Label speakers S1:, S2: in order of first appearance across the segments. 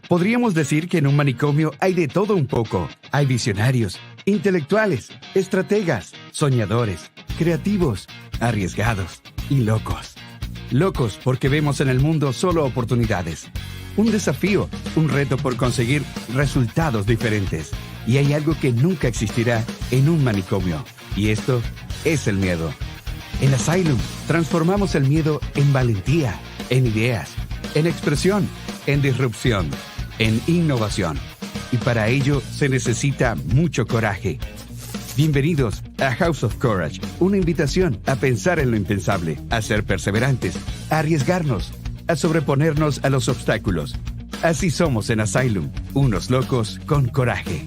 S1: Podríamos decir que en un manicomio hay de todo un poco. Hay visionarios, intelectuales, estrategas, soñadores, creativos, arriesgados y locos. Locos porque vemos en el mundo solo oportunidades. Un desafío, un reto por conseguir resultados diferentes. Y hay algo que nunca existirá en un manicomio. Y esto es el miedo. En Asylum transformamos el miedo en valentía, en ideas, en expresión, en disrupción, en innovación. Y para ello se necesita mucho coraje. Bienvenidos a House of Courage, una invitación a pensar en lo impensable, a ser perseverantes, a arriesgarnos, a sobreponernos a los obstáculos. Así somos en Asylum, unos locos con coraje.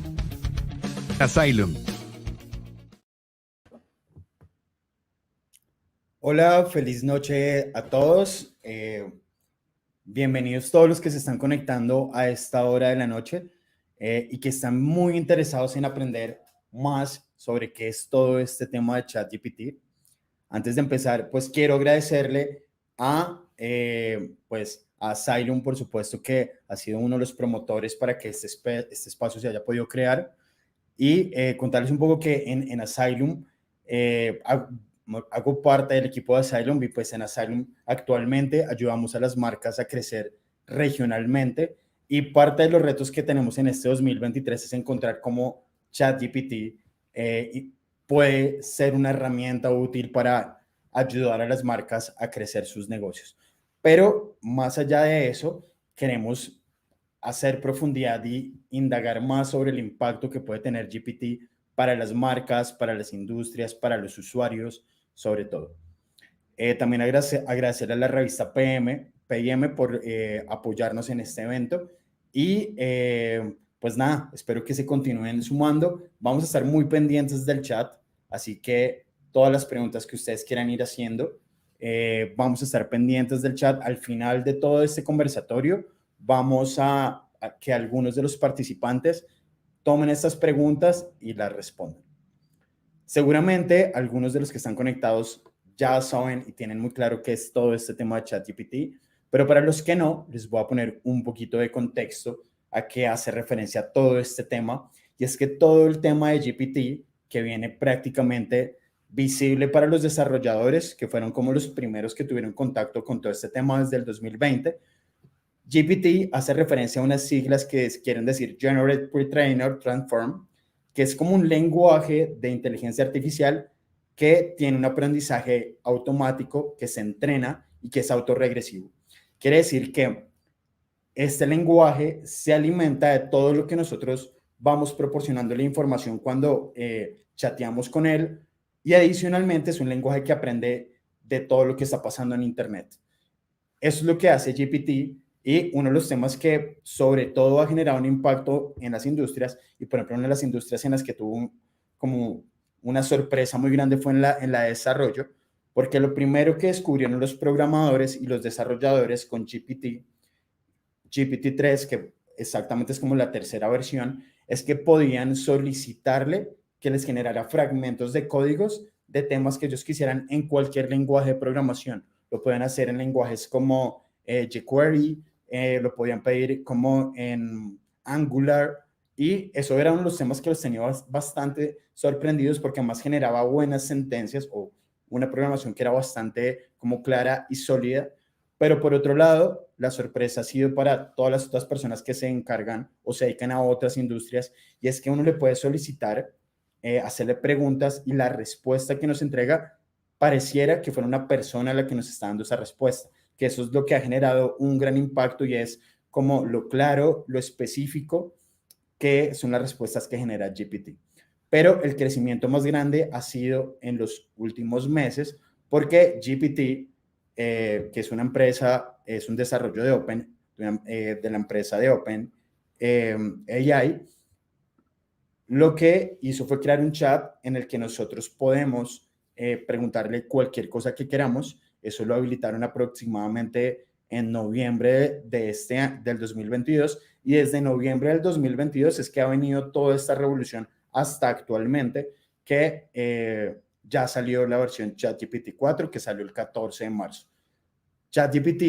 S1: Asylum.
S2: Hola, feliz noche a todos. Bienvenidos todos los que se están conectando a esta hora de la noche y que están muy interesados en aprender más sobre qué es todo este tema de ChatGPT. Antes de empezar, pues quiero agradecerle a Asylum, por supuesto, que ha sido uno de los promotores para que este espacio se haya podido crear, y contarles un poco que en Asylum hago parte del equipo de Asylum, y pues en Asylum actualmente ayudamos a las marcas a crecer regionalmente, y parte de los retos que tenemos en este 2023 es encontrar cómo ChatGPT puede ser una herramienta útil para ayudar a las marcas a crecer sus negocios. Pero más allá de eso, queremos hacer profundidad y indagar más sobre el impacto que puede tener GPT para las marcas, para las industrias, para los usuarios, sobre todo. También agradecer a la revista PIM por apoyarnos en este evento. Y pues nada, espero que se continúen sumando. Vamos a estar muy pendientes del chat, así que todas las preguntas que ustedes quieran ir haciendo, vamos a estar pendientes del chat. Al final de todo este conversatorio, vamos a que algunos de los participantes tomen estas preguntas y las respondan. Seguramente algunos de los que están conectados ya saben y tienen muy claro qué es todo este tema de ChatGPT, pero para los que no, les voy a poner un poquito de contexto a qué hace referencia todo este tema. Y es que todo el tema de GPT, que viene prácticamente visible para los desarrolladores, que fueron como los primeros que tuvieron contacto con todo este tema desde el 2020, GPT hace referencia a unas siglas que quieren decir Generate, Pre-train or Transform, que es como un lenguaje de inteligencia artificial que tiene un aprendizaje automático, que se entrena y que es autorregresivo. Quiere decir que este lenguaje se alimenta de todo lo que nosotros vamos proporcionando la información cuando chateamos con él, y adicionalmente es un lenguaje que aprende de todo lo que está pasando en Internet. Eso es lo que hace GPT, y uno de los temas que sobre todo ha generado un impacto en las industrias, y por ejemplo una de las industrias en las que tuvo como una sorpresa muy grande fue en la de desarrollo, porque lo primero que descubrieron los programadores y los desarrolladores con GPT-3, que exactamente es como la tercera versión, es que podían solicitarle que les generara fragmentos de códigos de temas que ellos quisieran en cualquier lenguaje de programación. Lo pueden hacer en lenguajes como jQuery, lo podían pedir como en Angular, y eso era uno de los temas que los tenía bastante sorprendidos, porque además generaba buenas sentencias o una programación que era bastante como clara y sólida. Pero por otro lado, la sorpresa ha sido para todas las otras personas que se encargan o se dedican a otras industrias, y es que uno le puede solicitar hacerle preguntas, y la respuesta que nos entrega pareciera que fuera una persona la que nos está dando esa respuesta, que eso es lo que ha generado un gran impacto, y es como lo claro, lo específico que son las respuestas que genera GPT. Pero el crecimiento más grande ha sido en los últimos meses, porque GPT, que es una empresa, es un desarrollo de Open, de la empresa de Open AI, lo que hizo fue crear un chat en el que nosotros podemos preguntarle cualquier cosa que queramos. Eso lo habilitaron aproximadamente en noviembre del 2022, y desde noviembre del 2022 es que ha venido toda esta revolución hasta actualmente, que ya salió la versión ChatGPT 4, que salió el 14 de marzo. ChatGPT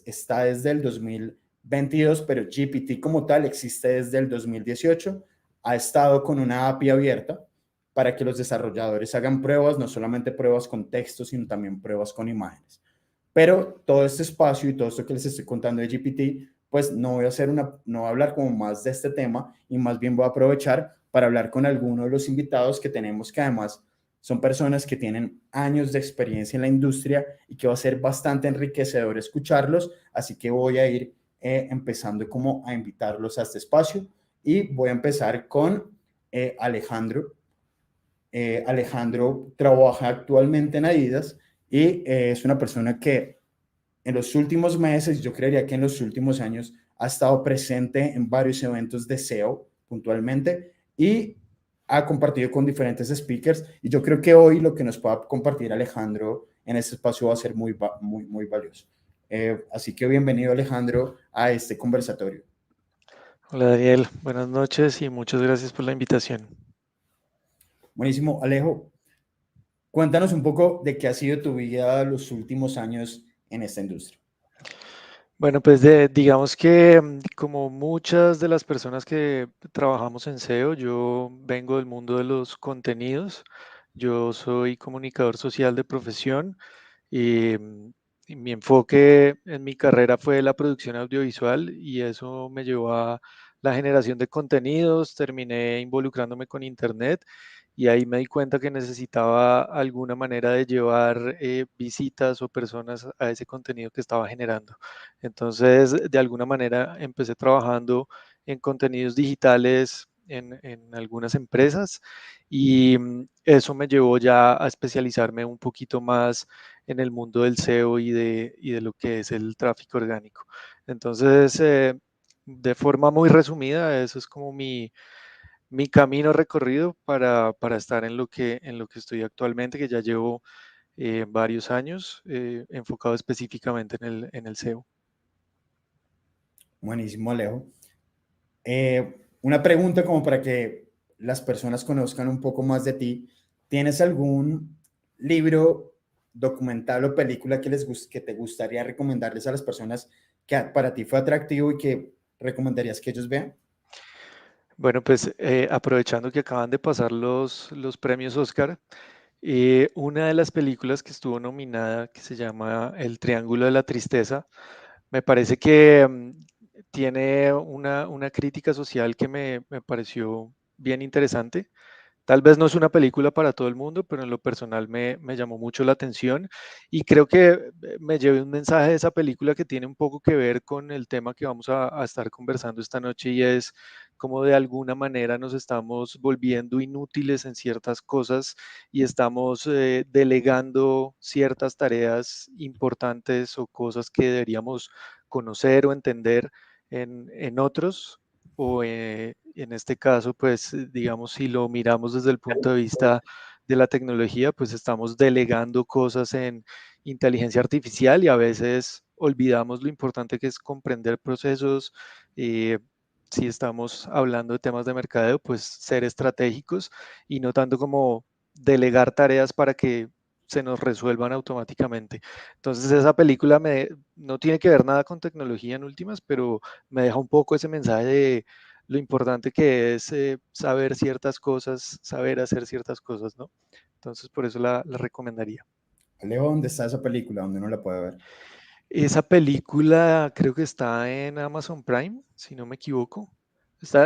S2: está desde el 2020 2022, pero GPT como tal existe desde el 2018. Ha estado con una API abierta para que los desarrolladores hagan pruebas, no solamente pruebas con texto, sino también pruebas con imágenes. Pero todo este espacio y todo esto que les estoy contando de GPT, pues no voy a hacer no voy a hablar como más de este tema y más bien voy a aprovechar para hablar con algunos de los invitados que tenemos, que además son personas que tienen años de experiencia en la industria y que va a ser bastante enriquecedor escucharlos, así que voy a ir empezando como a invitarlos a este espacio y voy a empezar con Alejandro. Alejandro trabaja actualmente en Adidas y es una persona que en los últimos meses, yo creería que en los últimos años, ha estado presente en varios eventos de SEO puntualmente y ha compartido con diferentes speakers. Y yo creo que hoy lo que nos pueda compartir Alejandro en este espacio va a ser muy valioso. Así que bienvenido, Alejandro, a este conversatorio.
S3: Hola Daniel, buenas noches y muchas gracias por la invitación.
S2: Buenísimo, Alejo. Cuéntanos un poco de qué ha sido tu vida los últimos años en esta industria.
S3: Bueno, pues digamos que como muchas de las personas que trabajamos en SEO, yo vengo del mundo de los contenidos. Yo soy comunicador social de profesión y, y mi enfoque en mi carrera fue la producción audiovisual y eso me llevó a la generación de contenidos. Terminé involucrándome con Internet y ahí me di cuenta que necesitaba alguna manera de llevar visitas o personas a ese contenido que estaba generando. Entonces, de alguna manera, empecé trabajando en contenidos digitales en algunas empresas y eso me llevó ya a especializarme un poquito más en el mundo del SEO y de lo que es el tráfico orgánico. Entonces, de forma muy resumida, eso es como mi camino recorrido para estar en lo que estoy actualmente, que ya llevo varios años enfocado específicamente en el SEO.
S2: Buenísimo, Alejo. Una pregunta como para que las personas conozcan un poco más de ti. ¿Tienes algún libro, documental o película que te gustaría recomendarles a las personas que para ti fue atractivo y que recomendarías que ellos vean?
S3: Bueno, pues aprovechando que acaban de pasar los premios Oscar, una de las películas que estuvo nominada, que se llama El Triángulo de la Tristeza, me parece que tiene una crítica social que me pareció bien interesante. Tal vez no es una película para todo el mundo, pero en lo personal me llamó mucho la atención y creo que me llevé un mensaje de esa película que tiene un poco que ver con el tema que vamos a estar conversando esta noche y es cómo de alguna manera nos estamos volviendo inútiles en ciertas cosas y estamos delegando ciertas tareas importantes o cosas que deberíamos conocer o entender en otros o en este caso, pues digamos, si lo miramos desde el punto de vista de la tecnología, pues estamos delegando cosas en inteligencia artificial y a veces olvidamos lo importante que es comprender procesos. Si estamos hablando de temas de mercadeo, pues ser estratégicos y no tanto como delegar tareas para que se nos resuelvan automáticamente. Entonces esa película no tiene que ver nada con tecnología en últimas, pero me deja un poco ese mensaje de lo importante que es saber ciertas cosas, saber hacer ciertas cosas, ¿no? Entonces por eso la recomendaría.
S2: Alejo, ¿dónde está esa película? ¿Dónde uno la puede ver?
S3: Esa película creo que está en Amazon Prime, si no me equivoco.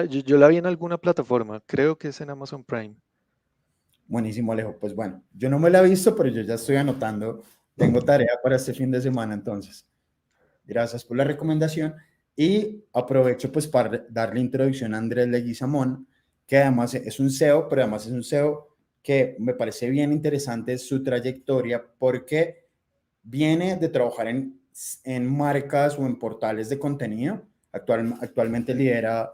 S3: Yo la vi en alguna plataforma, creo que es en Amazon Prime.
S2: Buenísimo, Alejo. Pues bueno, yo no me la he visto, pero yo ya estoy anotando. Tengo tarea para este fin de semana, entonces. Gracias por la recomendación. Y aprovecho pues para darle introducción a Andrés Leguizamón, que además es un SEO, pero además es un SEO que me parece bien interesante su trayectoria porque viene de trabajar en marcas o en portales de contenido. Actualmente lidera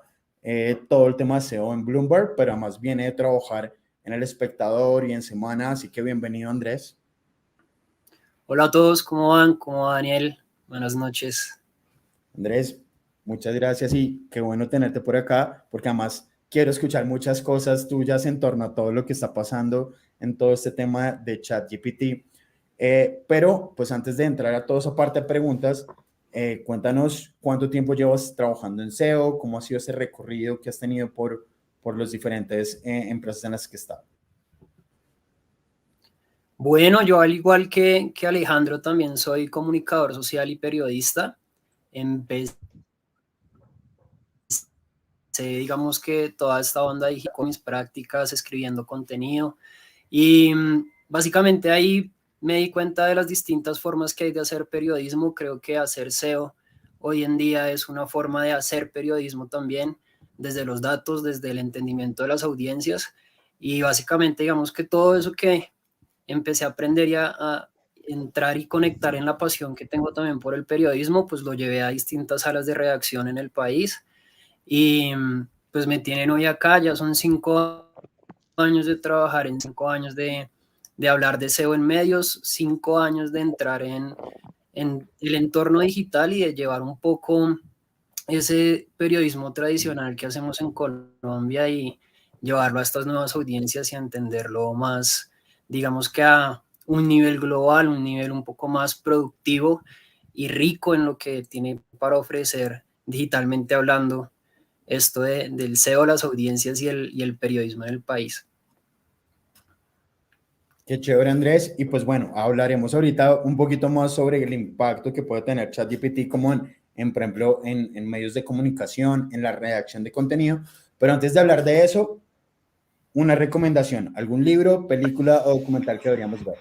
S2: todo el tema de SEO en Bloomberg, pero además viene de trabajar en El Espectador y en Semana. Así que bienvenido, Andrés.
S4: Hola a todos, ¿cómo van? ¿Cómo va Daniel? Buenas noches.
S2: Andrés, muchas gracias y qué bueno tenerte por acá, porque además quiero escuchar muchas cosas tuyas en torno a todo lo que está pasando en todo este tema de ChatGPT. Pero pues antes de entrar a toda esa parte de preguntas, Cuéntanos cuánto tiempo llevas trabajando en SEO, cómo ha sido ese recorrido que has tenido por los diferentes empresas en las que estás.
S4: Bueno, yo al igual que Alejandro también soy comunicador social y periodista. Empecé, digamos que toda esta onda digital con mis prácticas, escribiendo contenido y básicamente ahí me di cuenta de las distintas formas que hay de hacer periodismo. Creo que hacer SEO hoy en día es una forma de hacer periodismo también, desde los datos, desde el entendimiento de las audiencias y básicamente digamos que todo eso que empecé a aprender y a entrar y conectar en la pasión que tengo también por el periodismo, pues lo llevé a distintas salas de redacción en el país y pues me tienen hoy acá, ya son 5 años de trabajar, en 5 años de hablar de SEO en medios, 5 años de entrar en el entorno digital y de llevar un poco ese periodismo tradicional que hacemos en Colombia y llevarlo a estas nuevas audiencias y a entenderlo más, digamos que a un nivel global, un nivel un poco más productivo y rico en lo que tiene para ofrecer digitalmente hablando esto del SEO, las audiencias y el periodismo en el país.
S2: Qué chévere, Andrés. Y pues bueno, hablaremos ahorita un poquito más sobre el impacto que puede tener ChatGPT como por ejemplo, en medios de comunicación, en la redacción de contenido. Pero antes de hablar de eso, una recomendación, algún libro, película o documental que deberíamos ver.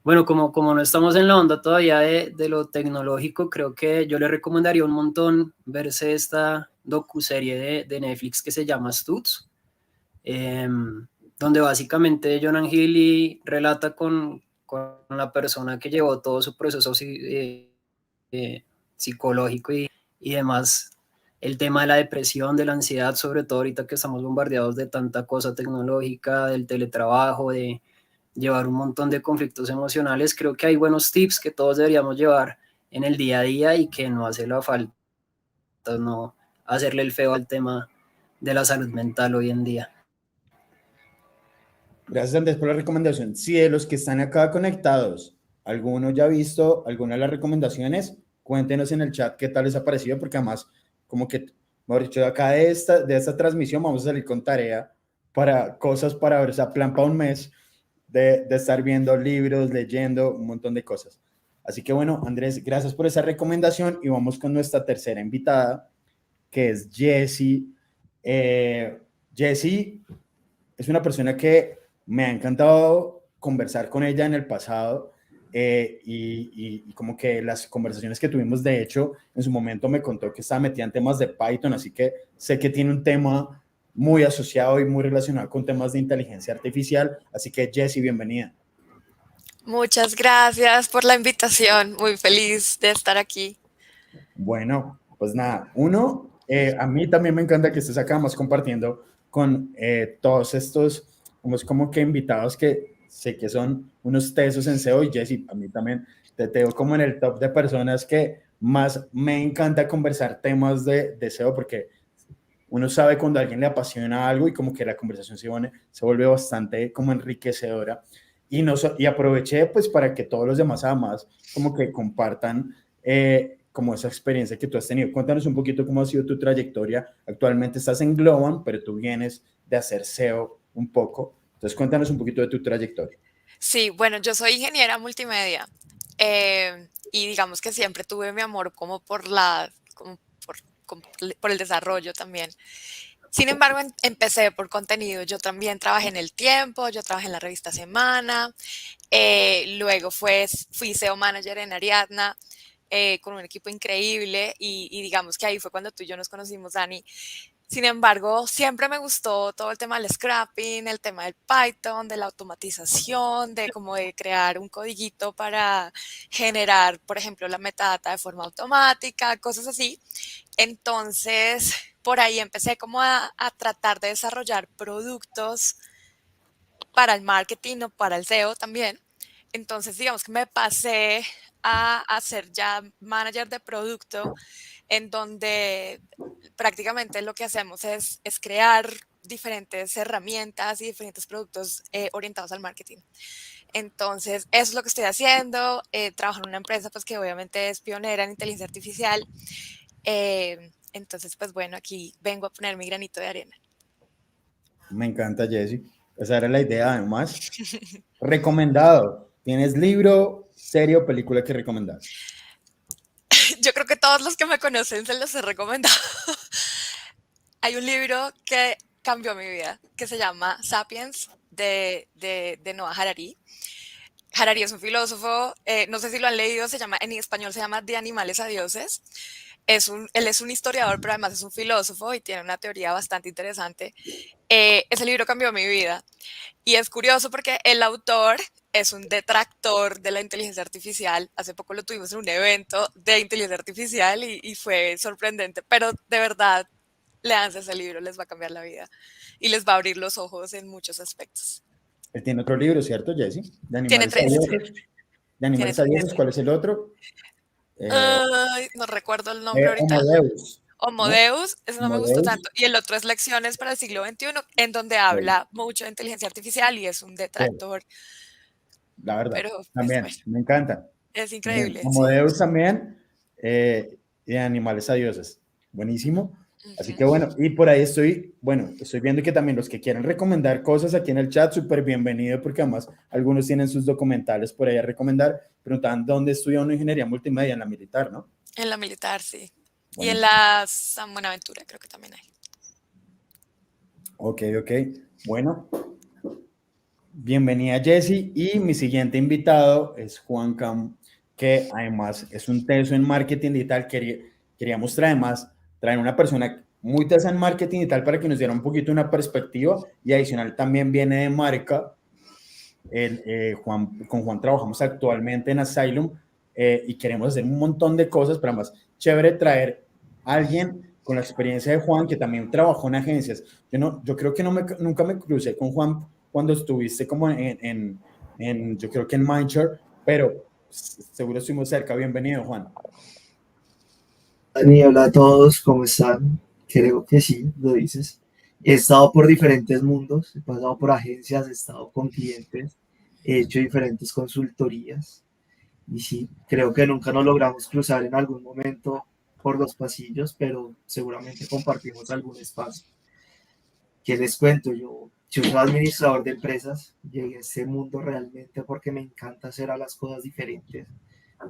S4: Bueno, como no estamos en la onda todavía de lo tecnológico, creo que yo le recomendaría un montón verse esta docuserie de Netflix que se llama Stutz, donde básicamente Jonah Hill relata con la persona que llevó todo su proceso psicológico y demás, el tema de la depresión, de la ansiedad, sobre todo ahorita que estamos bombardeados de tanta cosa tecnológica, del teletrabajo, de llevar un montón de conflictos emocionales. Creo que hay buenos tips que todos deberíamos llevar en el día a día y que no hace la falta no hacerle el feo al tema de la salud mental hoy en día.
S2: Gracias, Andrés, por la recomendación. Si de los que están acá conectados, alguno ya ha visto alguna de las recomendaciones, cuéntenos en el chat qué tal les ha parecido, porque además, como que, mejor dicho, acá de esta transmisión vamos a salir con tarea para cosas para ver, o sea, plan para un mes de estar viendo libros, leyendo, un montón de cosas. Así que bueno, Andrés, gracias por esa recomendación y vamos con nuestra tercera invitada, que es Jessie. Jessie es una persona que me ha encantado conversar con ella en el pasado y como que las conversaciones que tuvimos, de hecho, en su momento me contó que estaba metida en temas de Python, así que sé que tiene un tema muy asociado y muy relacionado con temas de inteligencia artificial. Así que, Jessie, bienvenida.
S5: Muchas gracias por la invitación. Muy feliz de estar aquí.
S2: Bueno, pues nada, a mí también me encanta que estés acá más compartiendo con todos estos, como que invitados que sé que son unos tesos en SEO y Jessie, a mí también te tengo como en el top de personas que más me encanta conversar temas de SEO porque uno sabe cuando a alguien le apasiona algo y como que la conversación se vuelve bastante como enriquecedora y aproveché pues para que todos los demás además como que compartan como esa experiencia que tú has tenido. Cuéntanos un poquito cómo ha sido tu trayectoria. Actualmente estás en Globant, pero tú vienes de hacer SEO un poco. Entonces cuéntanos un poquito de tu trayectoria.
S5: Sí, bueno, yo soy ingeniera multimedia y digamos que siempre tuve mi amor como como por el desarrollo también. Sin embargo, empecé por contenido. Yo también trabajé en El Tiempo, yo trabajé en la revista Semana, luego fui SEO manager en Ariadna con un equipo increíble y digamos que ahí fue cuando tú y yo nos conocimos, Dani. Sin embargo, siempre me gustó todo el tema del scrapping, el tema del Python, de la automatización, de cómo de crear un codiguito para generar, por ejemplo, la metadata de forma automática, cosas así. Entonces, por ahí empecé como a tratar de desarrollar productos para el marketing o para el SEO también. Entonces, digamos que me pasé a ser ya manager de producto, en donde prácticamente lo que hacemos es crear diferentes herramientas y diferentes productos orientados al marketing. Entonces, eso es lo que estoy haciendo. Trabajo en una empresa pues, que obviamente es pionera en inteligencia artificial. Entonces, pues bueno, aquí vengo a poner mi granito de arena.
S2: Me encanta, Jessy. Esa era la idea, además. Recomendado. ¿Tienes libro, serie o película que recomendar?
S5: Yo creo que todos los que me conocen se los he recomendado. Hay un libro que cambió mi vida, que se llama Sapiens, de Noah Harari. Harari es un filósofo, no sé si lo han leído, en español se llama De animales a dioses. Él es un historiador, pero además es un filósofo y tiene una teoría bastante interesante. Ese libro cambió mi vida. Y es curioso porque el autor es un detractor de la inteligencia artificial. Hace poco lo tuvimos en un evento de inteligencia artificial y fue sorprendente, pero de verdad, léanse ese libro, les va a cambiar la vida y les va a abrir los ojos en muchos aspectos.
S2: Él tiene otro libro, ¿cierto, Jessy? De
S5: Tiene
S2: animales a
S5: 3.
S2: dioses. De animales a dioses, ¿cuál es el otro?
S5: No recuerdo el nombre ahorita.
S2: Homo Deus.
S5: Homo
S2: ¿no?
S5: Deus, eso no
S2: Homo
S5: me gustó
S2: Deus.
S5: tanto. Y el otro es Lecciones para el siglo XXI, en donde habla mucho de inteligencia artificial y es un detractor.
S2: La verdad,
S5: Pero pues,
S2: también,
S5: bueno,
S2: me encanta.
S5: es increíble.
S2: Homo
S5: Sí.
S2: Deus también, y de animales a dioses. Buenísimo. Así que bueno, y por ahí estoy viendo que también los que quieren recomendar cosas aquí en el chat, súper bienvenido, porque además algunos tienen sus documentales por ahí a recomendar. Preguntaban dónde estudia una ingeniería multimedia, en la militar, ¿no?
S5: En la militar, sí.
S2: Buenísimo.
S5: Y en la San Buenaventura creo que también hay.
S2: Ok. Bueno, bienvenida Jessy, y mi siguiente invitado es Juan Cam, que además es un teso en marketing digital. Queríamos traer una persona muy tesa en marketing y tal para que nos diera un poquito una perspectiva, y adicional también viene de marca. Con Juan trabajamos actualmente en Asylum, y queremos hacer un montón de cosas, pero además chévere traer a alguien con la experiencia de Juan, que también trabajó en agencias. Yo creo que nunca me crucé con Juan cuando estuviste como yo creo que en Mindshare, pero seguro estuvimos cerca. Bienvenido, Juan.
S6: Dani, hola a todos, ¿cómo están? Creo que sí, lo dices. He estado por diferentes mundos, he pasado por agencias, he estado con clientes, he hecho diferentes consultorías y sí, creo que nunca nos logramos cruzar en algún momento por los pasillos, pero seguramente compartimos algún espacio. ¿Qué les cuento? Yo soy administrador de empresas, llegué a este mundo realmente porque me encanta hacer a las cosas diferentes.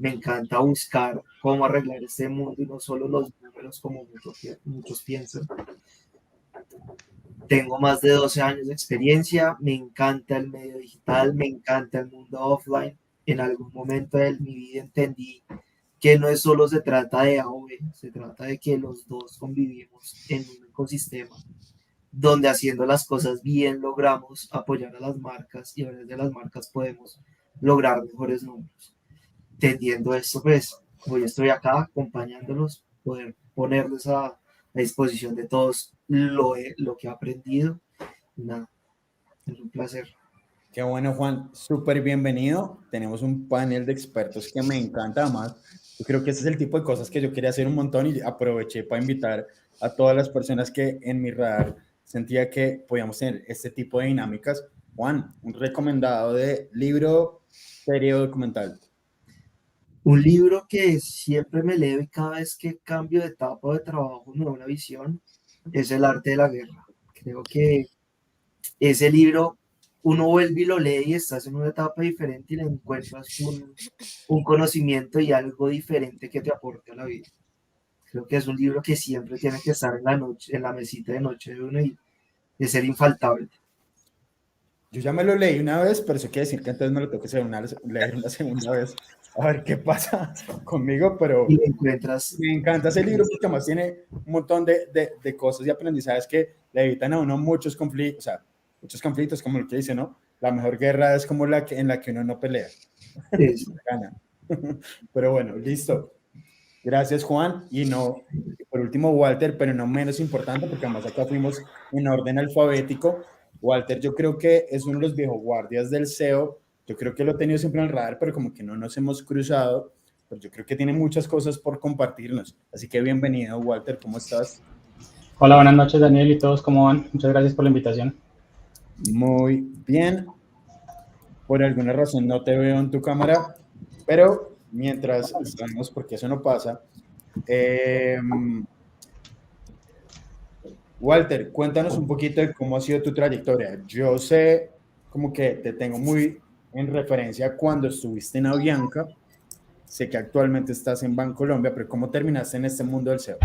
S6: Me encanta buscar cómo arreglar este mundo y no solo los números como muchos piensan. Tengo más de 12 años de experiencia, me encanta el medio digital, me encanta el mundo offline. En algún momento de mi vida entendí que no es solo se trata de A o B, se trata de que los dos convivimos en un ecosistema donde haciendo las cosas bien logramos apoyar a las marcas y a través de las marcas podemos lograr mejores números. Entendiendo esto, pues hoy estoy acá acompañándolos, poder ponerles a disposición de todos lo que he aprendido. Nada, es un placer.
S2: Qué bueno, Juan, súper bienvenido. Tenemos un panel de expertos que me encanta. Además, yo creo que ese es el tipo de cosas que yo quería hacer un montón, y aproveché para invitar a todas las personas que en mi radar sentía que podíamos tener este tipo de dinámicas. Juan, un recomendado de libro, serie o documental.
S6: Un libro que siempre me leo y cada vez que cambio de etapa de trabajo me da una visión es El arte de la guerra. Creo que ese libro uno vuelve y lo lee y estás en una etapa diferente y le encuentras un conocimiento y algo diferente que te aporte a la vida. Creo que es un libro que siempre tiene que estar en la mesita de noche de uno y de ser infaltable.
S2: Yo ya me lo leí una vez, pero eso quiere decir que entonces me lo tengo que leer una segunda vez, a ver qué pasa conmigo, pero
S6: Y le encuentras...
S2: me encanta ese libro porque además tiene un montón de cosas y aprendizajes que le evitan a uno muchos conflictos, como lo que dice, ¿no? La mejor guerra es como en la que uno no pelea. Gana. Pero bueno, listo. Gracias, Juan. Y por último, Walter, pero no menos importante, porque además acá fuimos en orden alfabético. Walter, yo creo que es uno de los viejos guardias del SEO. Yo creo que lo he tenido siempre en el radar, pero como que no nos hemos cruzado. Pero yo creo que tiene muchas cosas por compartirnos. Así que bienvenido, Walter. ¿Cómo estás?
S7: Hola, buenas noches Daniel y todos, ¿cómo van? Muchas gracias por la invitación.
S2: Muy bien. Por alguna razón no te veo en tu cámara, pero mientras sabemos por qué eso no pasa, eh, Walter, cuéntanos un poquito de cómo ha sido tu trayectoria. Yo sé como que te tengo muy en referencia cuando estuviste en Avianca. Sé que actualmente estás en Bancolombia, pero ¿cómo terminaste en este mundo del SEO?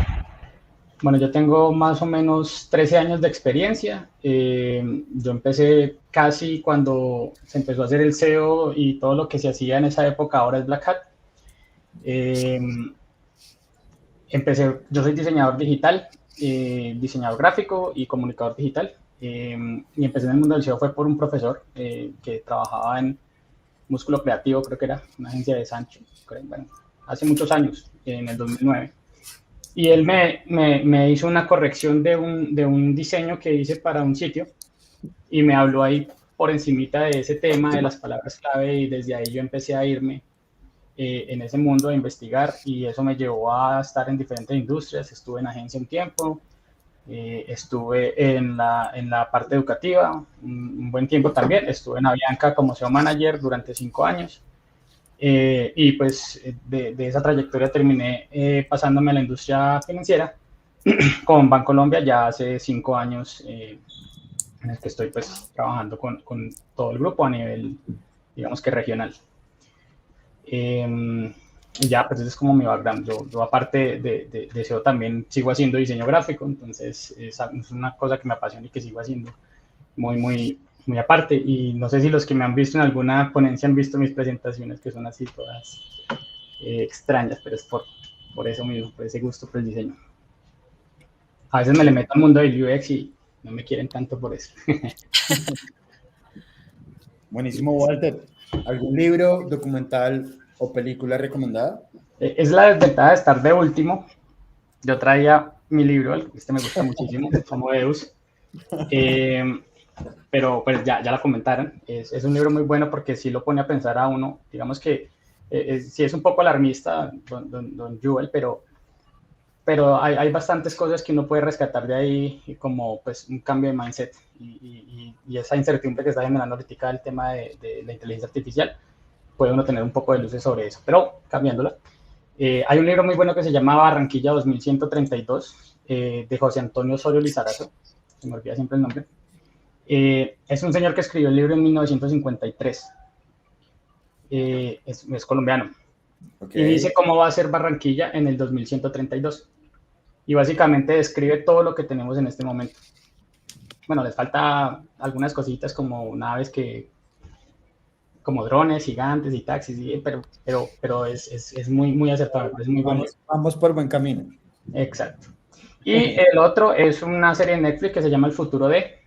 S7: Bueno, yo tengo más o menos 13 años de experiencia. Yo empecé casi cuando se empezó a hacer el SEO y todo lo que se hacía en esa época, ahora es Black Hat. Eh, yo soy diseñador digital, diseñador gráfico y comunicador digital. Y empecé en el mundo del SEO fue por un profesor que trabajaba en Músculo Creativo, creo que era una agencia de Sancho, bueno, hace muchos años, en el 2009. Y él me hizo una corrección de un diseño que hice para un sitio y me habló ahí por encimita de ese tema, de las palabras clave, y desde ahí yo empecé a irme en ese mundo a investigar, y eso me llevó a estar en diferentes industrias. Estuve en agencia un tiempo, estuve en la parte educativa un buen tiempo también, estuve en Avianca como SEO Manager durante 5 años. Y pues de esa trayectoria terminé pasándome a la industria financiera con Bancolombia ya hace 5 años, en el que estoy pues trabajando con todo el grupo a nivel, digamos que regional. Y ya, pues ese es como mi background. Yo aparte de SEO también sigo haciendo diseño gráfico, entonces es una cosa que me apasiona y que sigo haciendo muy aparte. Y no sé si los que me han visto en alguna ponencia han visto mis presentaciones, que son así todas extrañas, pero es por eso mismo, por ese gusto por el diseño. A veces me le meto al mundo del UX y no me quieren tanto por eso.
S2: Buenísimo, Walter. ¿Algún libro, documental o película recomendada?
S7: Es la desventaja de estar de último. Yo traía mi libro, este me gusta muchísimo, Homo Deus. Pero pues ya la comentaron. Es un libro muy bueno porque sí lo pone a pensar a uno. Digamos que sí es un poco alarmista, don Jewel, pero hay bastantes cosas que uno puede rescatar de ahí, como pues un cambio de mindset y esa incertidumbre que está generando ahorita el tema de la inteligencia artificial. Puede uno tener un poco de luces sobre eso, pero cambiándola. Hay un libro muy bueno que se llama Barranquilla 2132, de José Antonio Osorio Lizarazo, se me olvida siempre el nombre. Es un señor que escribió el libro en 1953. Es colombiano. Okay. Y dice cómo va a ser Barranquilla en el 2132. Y básicamente describe todo lo que tenemos en este momento. Bueno, les falta algunas cositas como naves como drones gigantes y taxis, pero es muy acertado. Es muy bueno.
S2: Vamos por buen camino.
S7: Exacto. Y el otro es una serie de Netflix que se llama El Futuro de.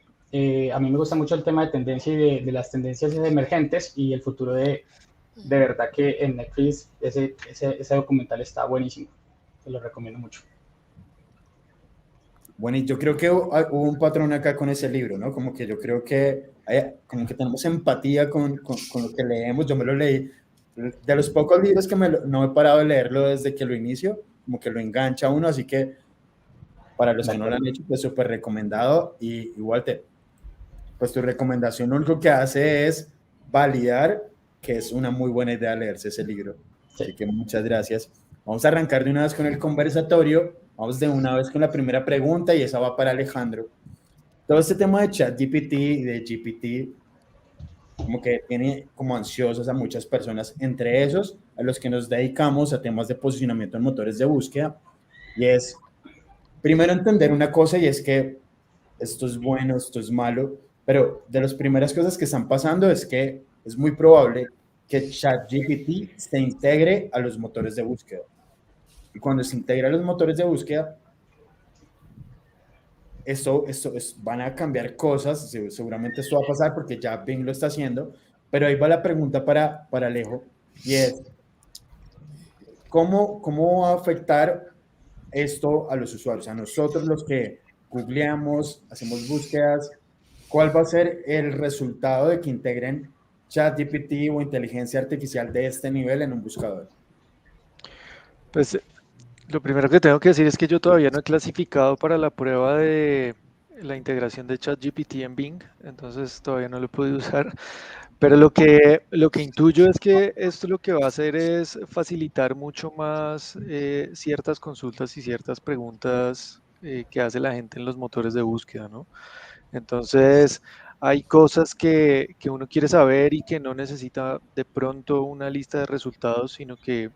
S7: A mí me gusta mucho el tema de tendencia y de las tendencias emergentes y el futuro de verdad que en Netflix ese documental está buenísimo. Te lo recomiendo mucho.
S2: Bueno, y yo creo que hubo un patrón acá con ese libro, ¿no? Como que yo creo que como que tenemos empatía con lo que leemos. Yo me lo leí, de los pocos libros que no he parado de leerlo desde que lo inicio, como que lo engancha a uno, así que para los que no lo han hecho, pues súper recomendado. Y igual pues tu recomendación lo único que hace es validar que es una muy buena idea leerse ese libro. Sí. Así que muchas gracias. Vamos a arrancar de una vez con el conversatorio. Vamos de una vez con la primera pregunta y esa va para Alejandro. Todo este tema de ChatGPT y de GPT como que tiene como ansiosos a muchas personas, entre esos a los que nos dedicamos a temas de posicionamiento en motores de búsqueda. Y es primero entender una cosa, y es que esto es bueno, esto es malo, pero de las primeras cosas que están pasando es que es muy probable que ChatGPT se integre a los motores de búsqueda. Y cuando se integra a los motores de búsqueda, van a cambiar cosas, seguramente esto va a pasar porque ya Bing lo está haciendo, pero ahí va la pregunta para Alejo, y es, ¿cómo va a afectar esto a los usuarios, a nosotros los que googleamos, hacemos búsquedas? ¿Cuál va a ser el resultado de que integren ChatGPT o inteligencia artificial de este nivel en un buscador?
S3: Pues Lo primero que tengo que decir es que yo todavía no he clasificado para la prueba de la integración de ChatGPT en Bing, entonces todavía no lo he podido usar. Pero lo que intuyo es que esto lo que va a hacer es facilitar mucho más ciertas consultas y ciertas preguntas que hace la gente en los motores de búsqueda, ¿no? Entonces, hay cosas que uno quiere saber y que no necesita de pronto una lista de resultados, sino que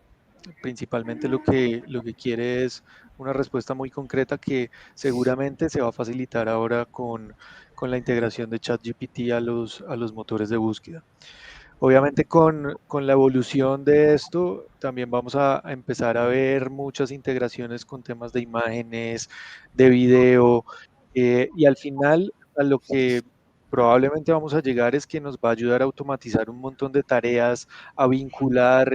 S3: principalmente lo que quiere es una respuesta muy concreta que seguramente se va a facilitar ahora con la integración de ChatGPT a los motores de búsqueda. Obviamente con la evolución de esto también vamos a empezar a ver muchas integraciones con temas de imágenes, de video, y al final a lo que probablemente vamos a llegar es que nos va a ayudar a automatizar un montón de tareas, a vincular,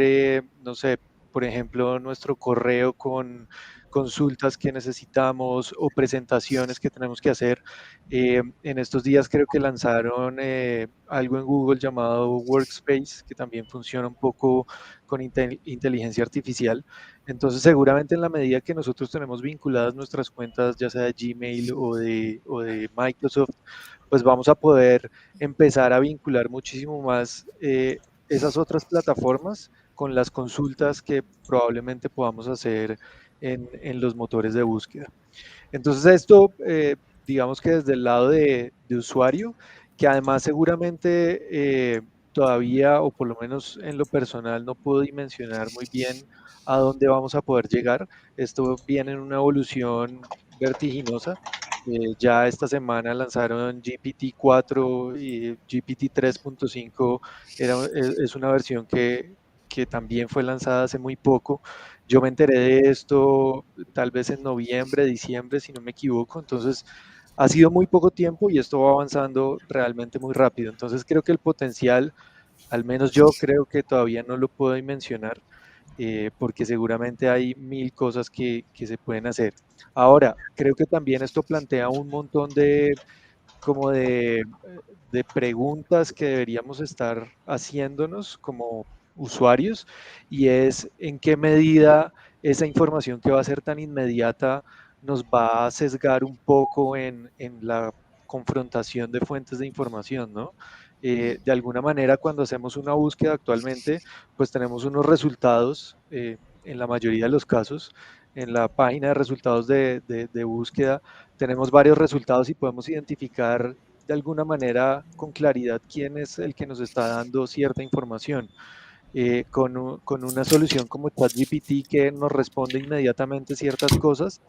S3: no sé, por ejemplo, nuestro correo con consultas que necesitamos o presentaciones que tenemos que hacer. En estos días creo que lanzaron algo en Google llamado Workspace, que también funciona un poco con inteligencia artificial. Entonces, seguramente en la medida que nosotros tenemos vinculadas nuestras cuentas, ya sea de Gmail o de Microsoft, pues vamos a poder empezar a vincular muchísimo más esas otras plataformas con las consultas que probablemente podamos hacer en los motores de búsqueda. Entonces esto, digamos que desde el lado de usuario, que además seguramente todavía, o por lo menos en lo personal, no puedo dimensionar muy bien a dónde vamos a poder llegar. Esto viene en una evolución vertiginosa. Ya esta semana lanzaron GPT-4 y GPT 3.5 es una versión que también fue lanzada hace muy poco. Yo me enteré de esto tal vez en noviembre, diciembre, si no me equivoco. Entonces, ha sido muy poco tiempo y esto va avanzando realmente muy rápido. Entonces, creo que el potencial, al menos yo creo que todavía no lo puedo mencionar, porque seguramente hay mil cosas que se pueden hacer. Ahora, creo que también esto plantea un montón como de preguntas que deberíamos estar haciéndonos como usuarios, y es en qué medida esa información que va a ser tan inmediata nos va a sesgar un poco en la confrontación de fuentes de información, ¿no? De alguna manera, cuando hacemos una búsqueda actualmente, pues tenemos unos resultados, en la mayoría de los casos, en la página de resultados de búsqueda, tenemos varios resultados y podemos identificar de alguna manera con claridad quién es el que nos está dando cierta información. Con una solución como ChatGPT que nos responde inmediatamente ciertas cosas,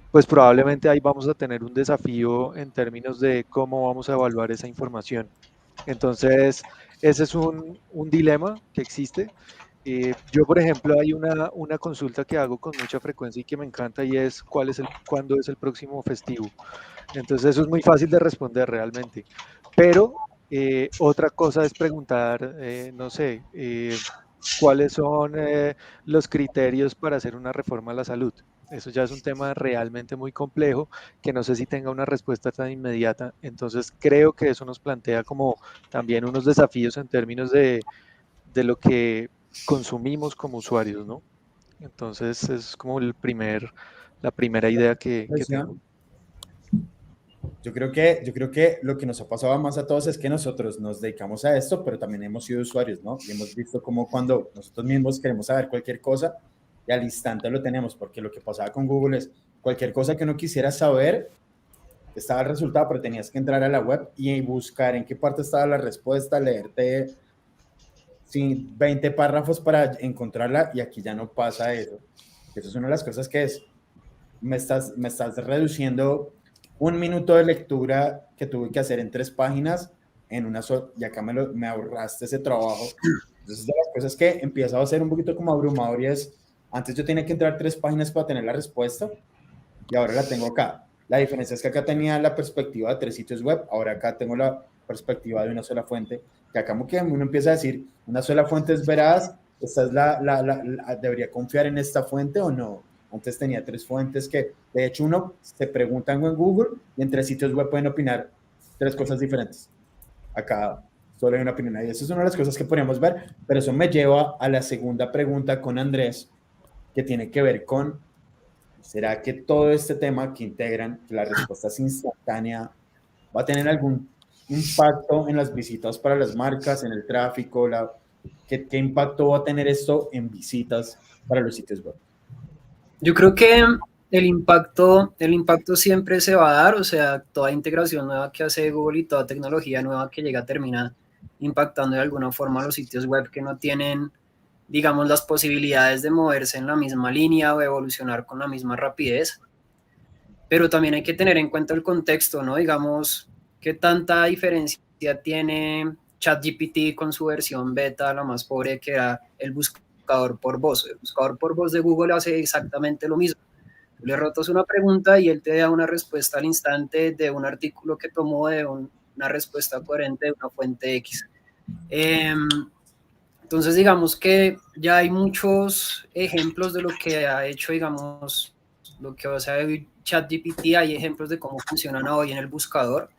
S3: pues probablemente ahí vamos a tener un desafío en términos de cómo vamos a evaluar esa información. Entonces, ese es un dilema que existe. Yo, por ejemplo, hay una consulta que hago con mucha frecuencia y que me encanta, y es cuándo es el próximo festivo. Entonces, eso es muy fácil de responder realmente. Pero otra cosa es preguntar, no sé, cuáles son los criterios para hacer una reforma a la salud. Eso ya es un tema realmente muy complejo que no sé si tenga una respuesta tan inmediata. Entonces, creo que eso nos plantea como también unos desafíos en términos de lo que consumimos como usuarios, ¿no? Entonces, es como la primera idea que tengo.
S2: Yo creo que lo que nos ha pasado más a todos es que nosotros nos dedicamos a esto, pero también hemos sido usuarios, ¿no? Y hemos visto como cuando nosotros mismos queremos saber cualquier cosa y al instante lo tenemos, porque lo que pasaba con Google es cualquier cosa que uno quisiera saber, estaba el resultado, pero tenías que entrar a la web y buscar en qué parte estaba la respuesta, leerte 20 párrafos para encontrarla, y aquí ya no pasa eso. Eso es una de las cosas que es, me estás reduciendo un minuto de lectura que tuve que hacer en 3 páginas en una sola, y acá me ahorraste ese trabajo. Entonces, de las cosas que empieza a ser un poquito como abrumador, y es, antes yo tenía que entrar 3 páginas para tener la respuesta, y ahora la tengo acá. La diferencia es que acá tenía la perspectiva de 3 sitios web, ahora acá tengo la perspectiva de una sola fuente, que acá como que uno empieza a decir, una sola fuente es veraz, esta es debería confiar en esta fuente o no. Antes tenía 3 fuentes que, de hecho, uno se pregunta en Google y en 3 sitios web pueden opinar 3 cosas diferentes. Acá solo hay una opinión ahí. Eso es una de las cosas que podríamos ver, pero eso me lleva a la segunda pregunta con Andrés, que tiene que ver con ¿Será que todo este tema que integran, que la respuesta es instantánea, va a tener algún impacto en las visitas para las marcas, en el tráfico? ¿Qué impacto va a tener esto en visitas para los sitios web?
S4: Yo creo que el impacto siempre se va a dar, o sea, toda integración nueva que hace Google y toda tecnología nueva que llega termina impactando de alguna forma a los sitios web que no tienen, digamos, las posibilidades de moverse en la misma línea o evolucionar con la misma rapidez. Pero también hay que tener en cuenta el contexto, ¿no? Digamos, qué tanta diferencia tiene ChatGPT con su versión beta, la más pobre, que era el buscador por voz. El buscador por voz de Google hace exactamente lo mismo. Tú le rotas una pregunta y él te da una respuesta al instante de un artículo que tomó de una respuesta coherente de una fuente X. Entonces, digamos que ya hay muchos ejemplos de lo que ha hecho, digamos, lo que va a ser ChatGPT. Hay ejemplos de cómo funcionan hoy en el buscador.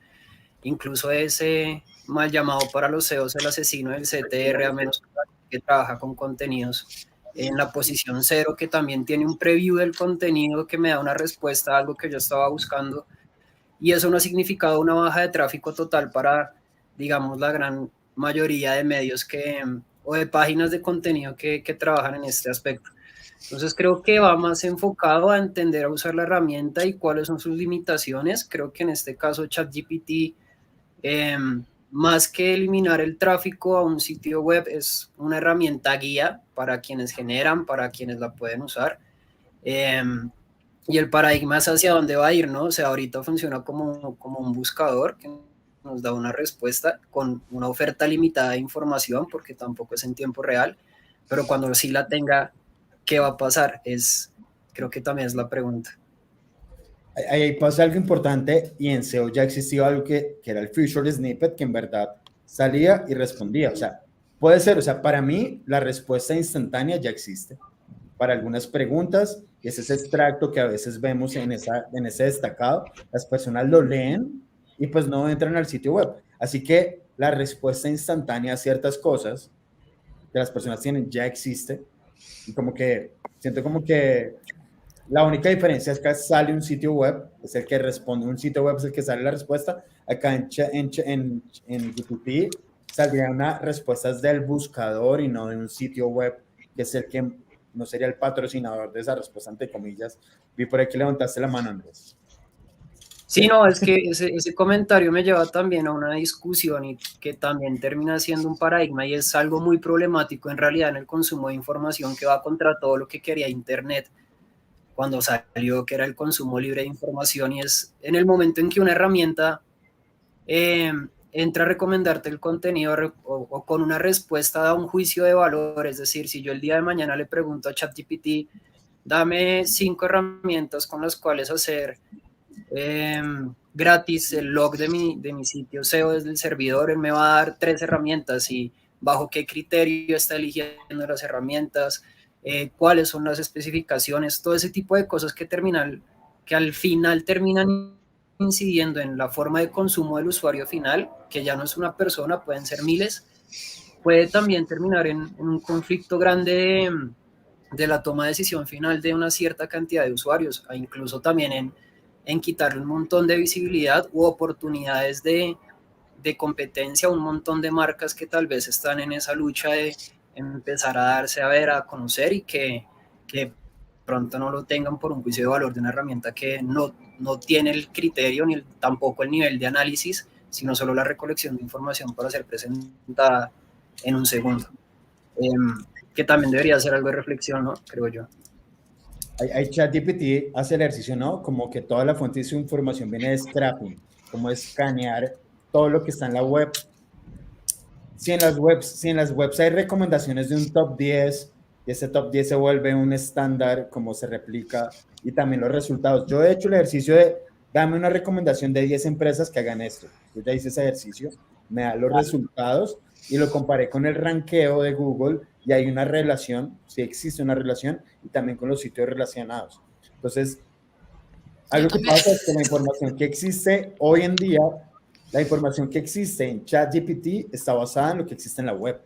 S4: Incluso ese mal llamado para los SEOs, el asesino del CTR, a menos que trabaja con contenidos en la posición 0, que también tiene un preview del contenido que me da una respuesta a algo que yo estaba buscando. Y eso no ha significado una baja de tráfico total para, digamos, la gran mayoría de medios o de páginas de contenido que trabajan en este aspecto. Entonces creo que va más enfocado a entender a usar la herramienta y cuáles son sus limitaciones. Creo que en este caso ChatGPT, más que eliminar el tráfico a un sitio web, es una herramienta guía para quienes generan, para quienes la pueden usar. Y el paradigma es hacia dónde va a ir, ¿no? O sea, ahorita funciona como un buscador que nos da una respuesta con una oferta limitada de información, porque tampoco es en tiempo real, pero cuando sí la tenga, ¿qué va a pasar? Creo que también es la pregunta.
S2: Ahí pasa algo importante, y en SEO ya existía algo que era el Featured Snippet, que en verdad salía y respondía. O sea, puede ser, o sea, para mí la respuesta instantánea ya existe. Para algunas preguntas, y ese extracto que a veces vemos en ese destacado, las personas lo leen y pues no entran al sitio web. Así que la respuesta instantánea a ciertas cosas que las personas tienen ya existe, y como que siento como que la única diferencia es que sale un sitio web, es el que responde, un sitio web es el que sale la respuesta. Acá en GPT saldrían unas respuestas del buscador y no de un sitio web, que es el que no sería el patrocinador de esa respuesta, entre comillas. Vi por aquí levantaste la mano, Andrés.
S4: Sí, no, es que ese comentario me lleva también a una discusión y que también termina siendo un paradigma, y es algo muy problemático en realidad en el consumo de información, que va contra todo lo que quería Internet cuando salió, que era el consumo libre de información. Y es en el momento en que una herramienta entra a recomendarte el contenido o con una respuesta da un juicio de valor. Es decir, si yo el día de mañana le pregunto a ChatGPT, dame 5 herramientas con las cuales hacer gratis el log de mi sitio SEO desde el servidor, él me va a dar 3 herramientas, y bajo qué criterio está eligiendo las herramientas, cuáles son las especificaciones, todo ese tipo de cosas que al final terminan incidiendo en la forma de consumo del usuario final, que ya no es una persona, pueden ser miles. Puede también terminar en un conflicto grande de la toma de decisión final de una cierta cantidad de usuarios, e incluso también en quitarle un montón de visibilidad u oportunidades de competencia a un montón de marcas que tal vez están en esa lucha de empezar a darse a ver, a conocer, y que pronto no lo tengan por un juicio de valor de una herramienta que no tiene el criterio ni tampoco el nivel de análisis, sino solo la recolección de información para ser presentada en un segundo. Que también debería ser algo de reflexión, ¿no? Creo yo.
S2: Hay ChatGPT hace el ejercicio, ¿no? Como que toda la fuente de su información viene de scraping, como escanear todo lo que está en la web. Si en las webs hay recomendaciones de un top 10, y ese top 10 se vuelve un estándar, como se replica, y también los resultados. Yo he hecho el ejercicio de dame una recomendación de 10 empresas que hagan esto. Yo ya hice ese ejercicio, me da los resultados y lo comparé con el ranqueo de Google, y hay una relación, sí existe una relación, y también con los sitios relacionados. Entonces, algo que pasa es que la información que existe hoy en día, la información que existe en ChatGPT está basada en lo que existe en la web.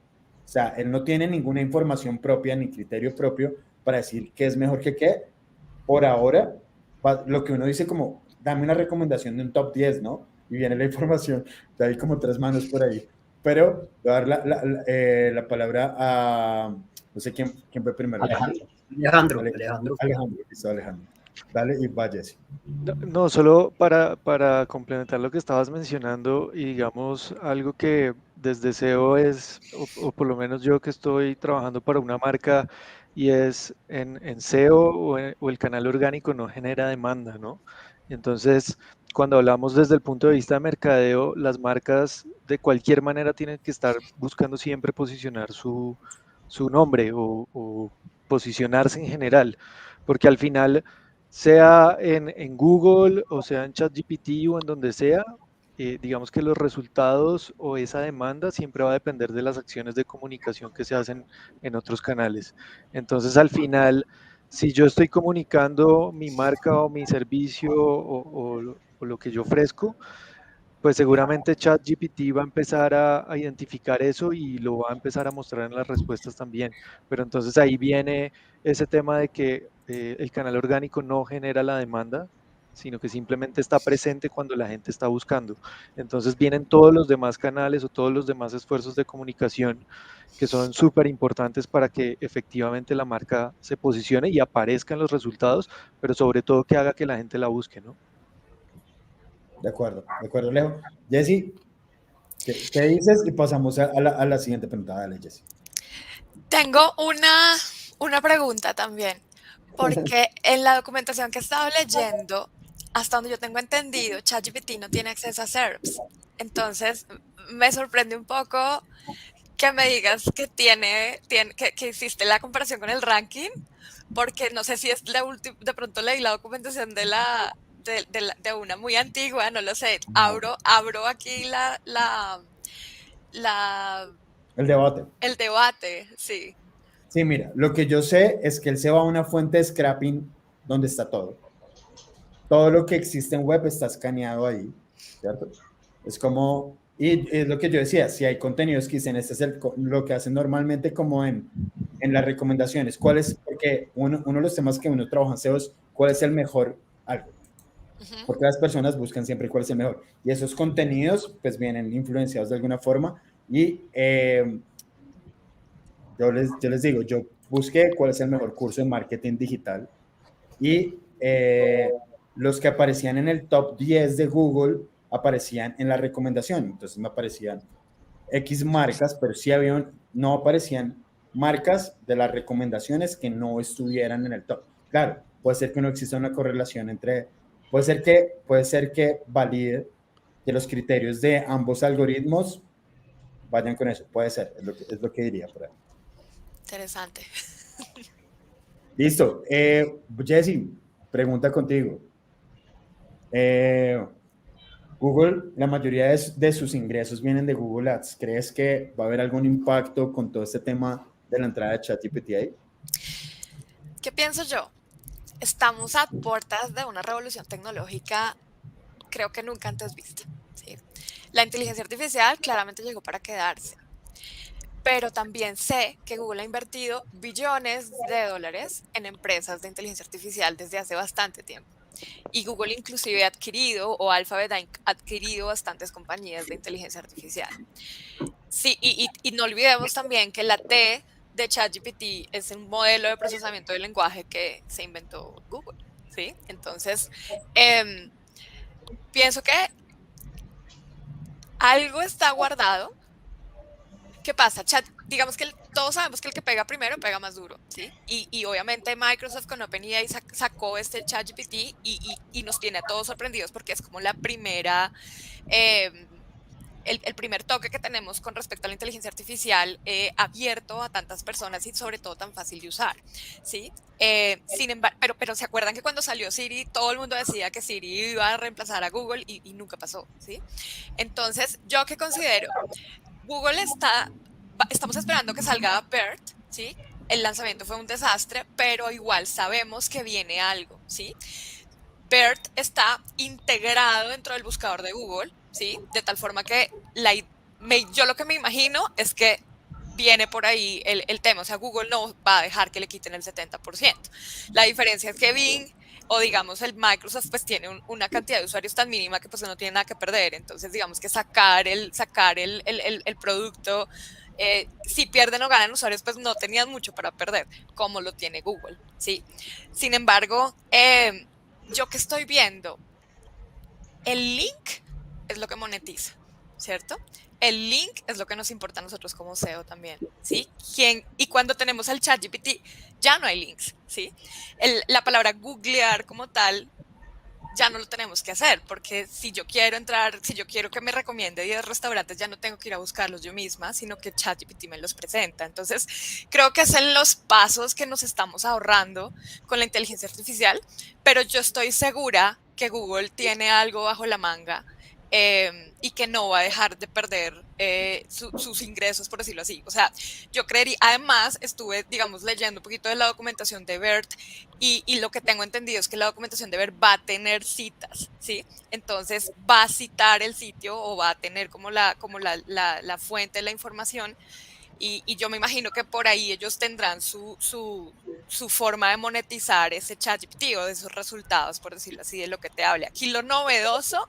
S2: O sea, él no tiene ninguna información propia ni criterio propio para decir qué es mejor que qué, por ahora, lo que uno dice como, dame una recomendación de un top 10, ¿no? Y viene la información, de ahí como 3 manos por ahí. Pero voy a dar la palabra a, no sé quién fue primero.
S7: Alejandro.
S2: Alejandro, listo, Alejandro. Dale y va, Jesse.
S3: No, solo para complementar lo que estabas mencionando y digamos algo que desde SEO es, o por lo menos yo que estoy trabajando para una marca y es en SEO o el canal orgánico no genera demanda, ¿no? Entonces, cuando hablamos desde el punto de vista de mercadeo, las marcas de cualquier manera tienen que estar buscando siempre posicionar su nombre o posicionarse en general, porque al final sea en Google o sea en ChatGPT o en donde sea, digamos que los resultados o esa demanda siempre va a depender de las acciones de comunicación que se hacen en otros canales. Entonces, al final, si yo estoy comunicando mi marca o mi servicio o lo que yo ofrezco, pues seguramente ChatGPT va a empezar a identificar eso y lo va a empezar a mostrar en las respuestas también. Pero entonces ahí viene ese tema de que el canal orgánico no genera la demanda, sino que simplemente está presente cuando la gente está buscando. Entonces vienen todos los demás canales o todos los demás esfuerzos de comunicación que son súper importantes para que efectivamente la marca se posicione y aparezca en los resultados, pero sobre todo que haga que la gente la busque, ¿no?
S2: De acuerdo, Leo. Jesse, ¿qué dices? Y pasamos a la siguiente pregunta. Dale, Jesse.
S5: Tengo una pregunta también, porque en la documentación que he estado leyendo, hasta donde yo tengo entendido, ChatGPT no tiene acceso a SERPs. Entonces, me sorprende un poco que me digas que que hiciste la comparación con el ranking, porque no sé si es de pronto leí la documentación de una muy antigua, no lo sé. Abro aquí la,
S2: El debate.
S5: el debate, sí.
S2: Sí, mira, lo que yo sé es que él se va a una fuente de scrapping donde está todo. Todo lo que existe en web está escaneado ahí, ¿cierto? Es como, y es lo que yo decía, si hay contenidos que dicen, este es lo que hacen normalmente como en las recomendaciones. ¿Cuál es? Porque uno de los temas que uno trabaja en SEO es cuál es el mejor algo. Porque las personas buscan siempre cuál es el mejor. Y esos contenidos pues vienen influenciados de alguna forma y yo les digo, yo busqué cuál es el mejor curso de marketing digital y los que aparecían en el top 10 de Google aparecían en la recomendación. Entonces me aparecían X marcas, pero sí no aparecían marcas de las recomendaciones que no estuvieran en el top. Claro, puede ser que no exista una correlación puede ser que valide que los criterios de ambos algoritmos vayan con eso. Puede ser, es lo que diría por ahí.
S5: Interesante.
S2: Listo. Jesse, pregunta contigo. Google, la mayoría de sus ingresos vienen de Google Ads. ¿Crees que va a haber algún impacto con todo este tema de la entrada de ChatGPT ahí?
S5: ¿Qué pienso yo? Estamos a puertas de una revolución tecnológica, creo que nunca antes vista, ¿sí? La inteligencia artificial claramente llegó para quedarse, pero también sé que Google ha invertido billones de dólares en empresas de inteligencia artificial desde hace bastante tiempo. Y Google inclusive ha adquirido, o Alphabet ha adquirido bastantes compañías de inteligencia artificial. Sí, y no olvidemos también que la T de ChatGPT es un modelo de procesamiento del lenguaje que se inventó Google, ¿sí? Entonces, pienso que algo está guardado. ¿Qué pasa? Digamos que todos sabemos que el que pega primero pega más duro, ¿sí? Y obviamente Microsoft con OpenAI sacó este ChatGPT y nos tiene a todos sorprendidos porque es como la primera, el primer toque que tenemos con respecto a la inteligencia artificial abierto a tantas personas y sobre todo tan fácil de usar, ¿sí? Sin embargo, pero se acuerdan que cuando salió Siri, todo el mundo decía que Siri iba a reemplazar a Google y nunca pasó, ¿sí? Entonces, yo que considero, Google estamos esperando que salga BERT, ¿sí? El lanzamiento fue un desastre, pero igual sabemos que viene algo, ¿sí? BERT está integrado dentro del buscador de Google, ¿sí? De tal forma que yo lo que me imagino es que viene por ahí el tema, o sea, Google no va a dejar que le quiten el 70%. La diferencia es que Bing o digamos el Microsoft pues tiene una cantidad de usuarios tan mínima que pues no tiene nada que perder, entonces digamos que sacar el producto, si pierden o ganan usuarios pues no tenían mucho para perder, como lo tiene Google, ¿sí? Sin embargo, yo que estoy viendo, el link es lo que monetiza, ¿cierto? El link es lo que nos importa a nosotros como SEO también, ¿sí? Y cuando tenemos el ChatGPT, ya no hay links, ¿sí? La palabra googlear como tal, ya no lo tenemos que hacer, porque si yo quiero entrar, si yo quiero que me recomiende 10 restaurantes, ya no tengo que ir a buscarlos yo misma, sino que ChatGPT me los presenta. Entonces, creo que es en los pasos que nos estamos ahorrando con la inteligencia artificial, pero yo estoy segura que Google tiene algo bajo la manga y que no va a dejar de perder sus ingresos, por decirlo así. O sea, yo creería, además estuve, digamos, leyendo un poquito de la documentación de BERT y lo que tengo entendido es que la documentación de BERT va a tener citas, ¿sí? Entonces va a citar el sitio o va a tener como la fuente de la información y yo me imagino que por ahí ellos tendrán su forma de monetizar ese ChatGPT o de esos resultados, por decirlo así, de lo que te hable. Aquí lo novedoso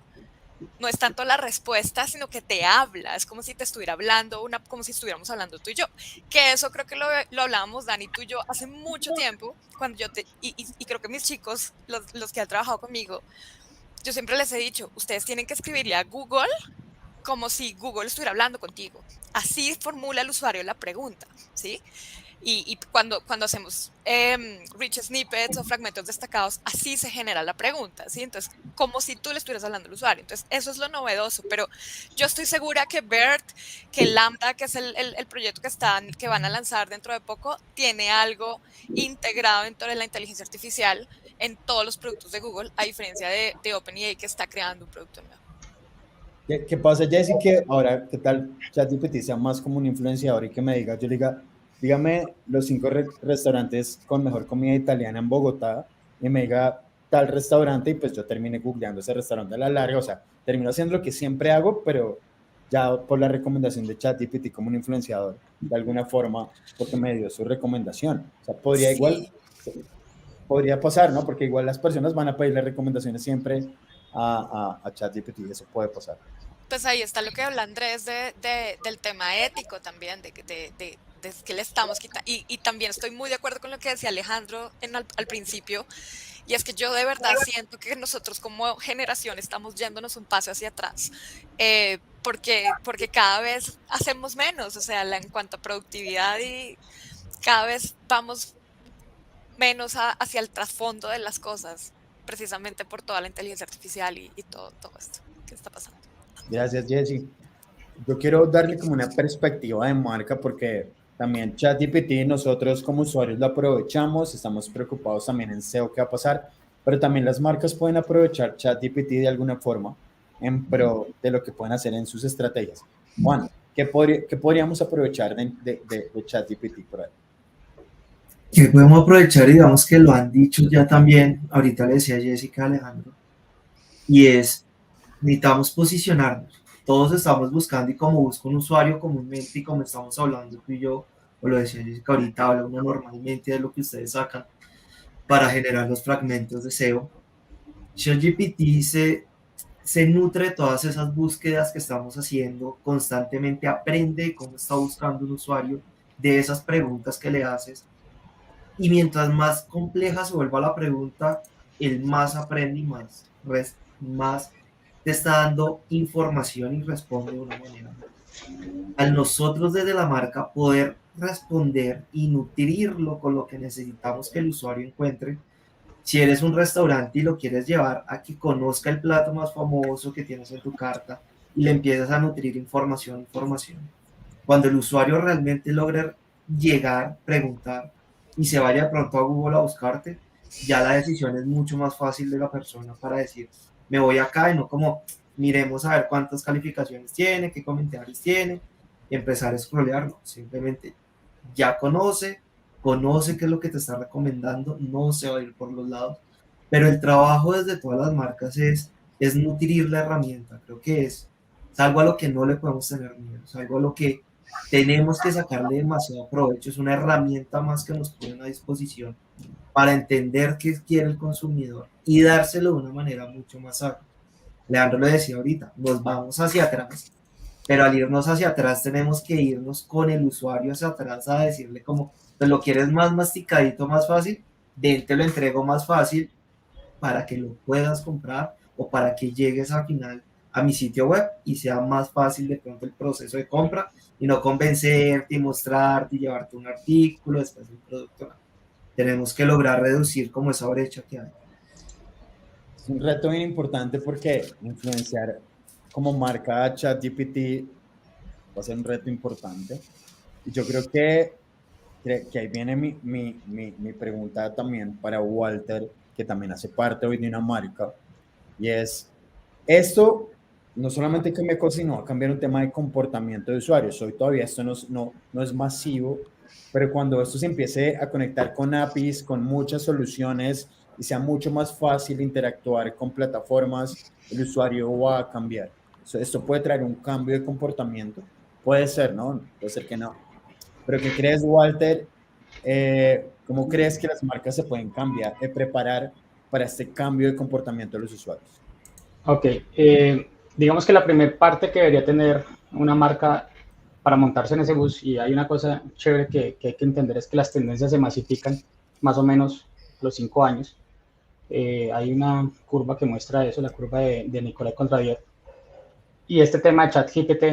S5: no es tanto la respuesta, sino que te habla, es como si te estuviera hablando, como si estuviéramos hablando tú y yo, que eso creo que lo hablábamos Dani, tú y yo hace mucho tiempo, cuando y creo que mis chicos, los que han trabajado conmigo, yo siempre les he dicho, ustedes tienen que escribirle a Google como si Google estuviera hablando contigo, así formula el usuario la pregunta, ¿sí? Y cuando hacemos rich snippets o fragmentos destacados, así se genera la pregunta, ¿sí? Entonces, como si tú le estuvieras hablando al usuario. Entonces, eso es lo novedoso, pero yo estoy segura que BERT, que Lambda, que es el proyecto que van a lanzar dentro de poco, tiene algo integrado dentro de la inteligencia artificial en todos los productos de Google, a diferencia de OpenAI, que está creando un producto nuevo.
S2: ¿Qué pasa, Jessy? Que ahora, ¿qué tal ChatGPT sea más como un influenciador y que me diga, yo le diga, dígame los 5 restaurantes con mejor comida italiana en Bogotá y me diga tal restaurante y pues yo termine googleando ese restaurante a la larga, o sea, termino haciendo lo que siempre hago, pero ya por la recomendación de ChatGPT como un influenciador, de alguna forma, porque me dio su recomendación. O sea, podría igual, podría pasar, ¿no? Porque igual las personas van a pedirle recomendaciones siempre a ChatGPT, eso puede pasar.
S5: Pues ahí está lo que habla Andrés del tema ético también, de que le estamos quitando, y también estoy muy de acuerdo con lo que decía Alejandro al principio, y es que yo de verdad siento que nosotros como generación estamos yéndonos un paso hacia atrás, porque cada vez hacemos menos, o sea, en cuanto a productividad y cada vez vamos menos hacia el trasfondo de las cosas, precisamente por toda la inteligencia artificial y todo esto que está pasando.
S2: Gracias, Jessy. Yo quiero darle como una perspectiva de marca porque también ChatGPT nosotros como usuarios lo aprovechamos, estamos preocupados también en SEO qué va a pasar, pero también las marcas pueden aprovechar ChatGPT de alguna forma en pro de lo que pueden hacer en sus estrategias. Juan, ¿qué podríamos aprovechar de ChatGPT por ahí?
S6: Que podemos aprovechar, digamos que lo han dicho ya también, ahorita le decía Jessica, Alejandro, y es, necesitamos posicionarnos. Todos estamos buscando y como busca un usuario comúnmente y como estamos hablando tú y yo, o lo decía Jessica ahorita, habla uno normalmente de lo que ustedes sacan para generar los fragmentos de SEO. ChatGPT se nutre de todas esas búsquedas que estamos haciendo, constantemente aprende cómo está buscando un usuario, de esas preguntas que le haces, y mientras más compleja se vuelva la pregunta, el más aprende y más te está dando información y responde de una manera. Al nosotros desde la marca poder responder y nutrirlo con lo que necesitamos que el usuario encuentre, si eres un restaurante y lo quieres llevar a que conozca el plato más famoso que tienes en tu carta y le empiezas a nutrir información. Cuando el usuario realmente logre llegar, preguntar y se vaya pronto a Google a buscarte, ya la decisión es mucho más fácil de la persona para decir, me voy acá y no como, miremos a ver cuántas calificaciones tiene, qué comentarios tiene, y empezar a scrollear, no, simplemente ya conoce qué es lo que te está recomendando, no se va a ir por los lados, pero el trabajo desde todas las marcas es nutrir la herramienta, creo que es algo a lo que no le podemos tener miedo, es algo a lo que tenemos que sacarle demasiado provecho, es una herramienta más que nos ponen a disposición para entender qué quiere el consumidor y dárselo de una manera mucho más ágil. Leandro lo decía ahorita, nos vamos hacia atrás, pero al irnos hacia atrás tenemos que irnos con el usuario hacia atrás a decirle como, ¿te lo quieres más masticadito, más fácil? Te lo entrego más fácil para que lo puedas comprar o para que llegues al final a mi sitio web y sea más fácil de pronto el proceso de compra y no convencerte y mostrarte y llevarte un artículo después del producto. Tenemos que lograr reducir como esa brecha que hay.
S2: Es un reto bien importante porque influenciar como marca a ChatGPT va a ser un reto importante. Y yo creo que ahí viene mi pregunta también para Walter, que también hace parte hoy de una marca, y es, esto no solamente cambia cosas, sino va a cambiar un tema de comportamiento de usuarios. Hoy todavía esto no es masivo, pero cuando esto se empiece a conectar con APIs, con muchas soluciones, y sea mucho más fácil interactuar con plataformas, el usuario va a cambiar. Esto puede traer un cambio de comportamiento. Puede ser, ¿no? Puede ser que no. Pero ¿qué crees, Walter? ¿Cómo crees que las marcas se pueden cambiar, preparar para este cambio de comportamiento de los usuarios?
S7: Ok, digamos que la primera parte que debería tener una marca para montarse en ese bus, y hay una cosa chévere que hay que entender, es que las tendencias se masifican más o menos los 5 años. Hay una curva que muestra eso, la curva de Nicolai Contradier. Y este tema de ChatGPT,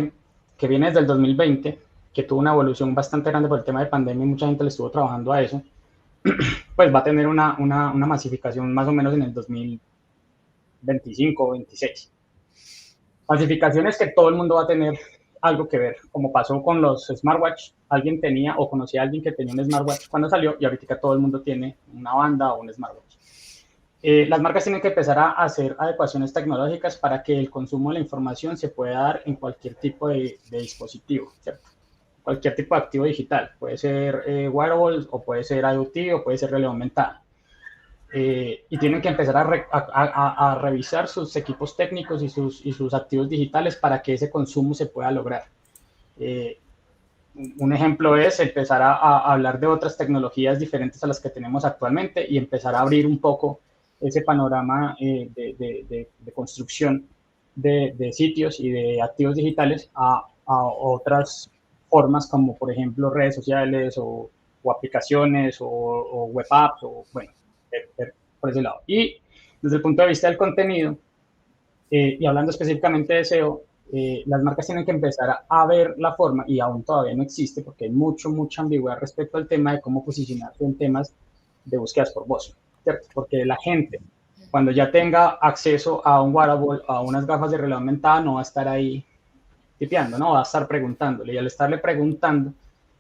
S7: que viene desde el 2020, que tuvo una evolución bastante grande por el tema de pandemia y mucha gente le estuvo trabajando a eso, pues va a tener una masificación más o menos en el 2025 o 26. Masificaciones que todo el mundo va a tener algo que ver, como pasó con los smartwatch. Alguien tenía o conocía a alguien que tenía un smartwatch cuando salió y ahorita todo el mundo tiene una banda o un smartwatch. Las marcas tienen que empezar a hacer adecuaciones tecnológicas para que el consumo de la información se pueda dar en cualquier tipo de dispositivo, ¿cierto? Cualquier tipo de activo digital. Puede ser wearables o puede ser IoT o puede ser realidad aumentada. Y tienen que empezar a revisar sus equipos técnicos y sus activos digitales para que ese consumo se pueda lograr. Un ejemplo es empezar a hablar de otras tecnologías diferentes a las que tenemos actualmente y empezar a abrir un poco ese panorama de construcción de sitios y de activos digitales a otras formas como por ejemplo redes sociales o aplicaciones o web apps o bueno, por ese lado. Y desde el punto de vista del contenido, y hablando específicamente de SEO, las marcas tienen que empezar a ver la forma, y aún todavía no existe, porque hay mucha ambigüedad respecto al tema de cómo posicionarse en temas de búsquedas por voz, ¿cierto? Porque la gente, cuando ya tenga acceso a un wearable, a unas gafas de realidad aumentada, no va a estar ahí tipeando, ¿no? Va a estar preguntándole, y al estarle preguntando,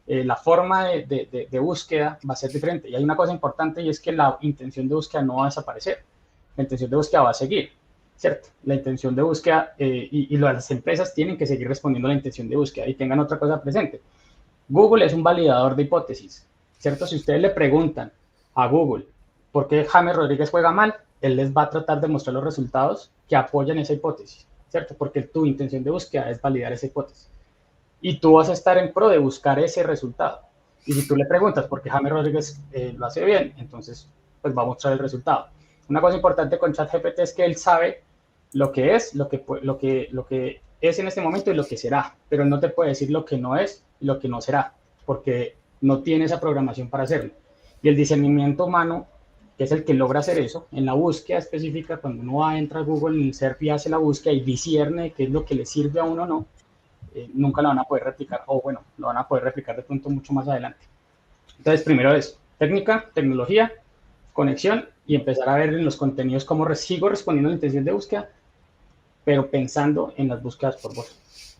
S7: la forma de búsqueda va a ser diferente. Y hay una cosa importante, y es que la intención de búsqueda no va a desaparecer. La intención de búsqueda va a seguir, ¿cierto? La intención de búsqueda, y las empresas tienen que seguir respondiendo a la intención de búsqueda. Y tengan otra cosa presente. Google es un validador de hipótesis, ¿cierto? Si ustedes le preguntan a Google por qué James Rodríguez juega mal, él les va a tratar de mostrar los resultados que apoyan esa hipótesis, ¿cierto? Porque tu intención de búsqueda es validar esa hipótesis. Y tú vas a estar en pro de buscar ese resultado. Y si tú le preguntas por qué James Rodríguez lo hace bien, entonces pues va a mostrar el resultado. Una cosa importante con ChatGPT es que él sabe lo que es, lo que es en este momento y lo que será, pero no te puede decir lo que no es y lo que no será, porque no tiene esa programación para hacerlo. Y el discernimiento humano, que es el que logra hacer eso, en la búsqueda específica, cuando uno entra a Google en el SERP y hace la búsqueda y discierne qué es lo que le sirve a uno o no, nunca lo van a poder replicar, o bueno, lo van a poder replicar de pronto mucho más adelante. Entonces, primero es técnica, tecnología, conexión, y empezar a ver en los contenidos cómo sigo respondiendo a la intención de búsqueda, pero pensando en las búsquedas por voz.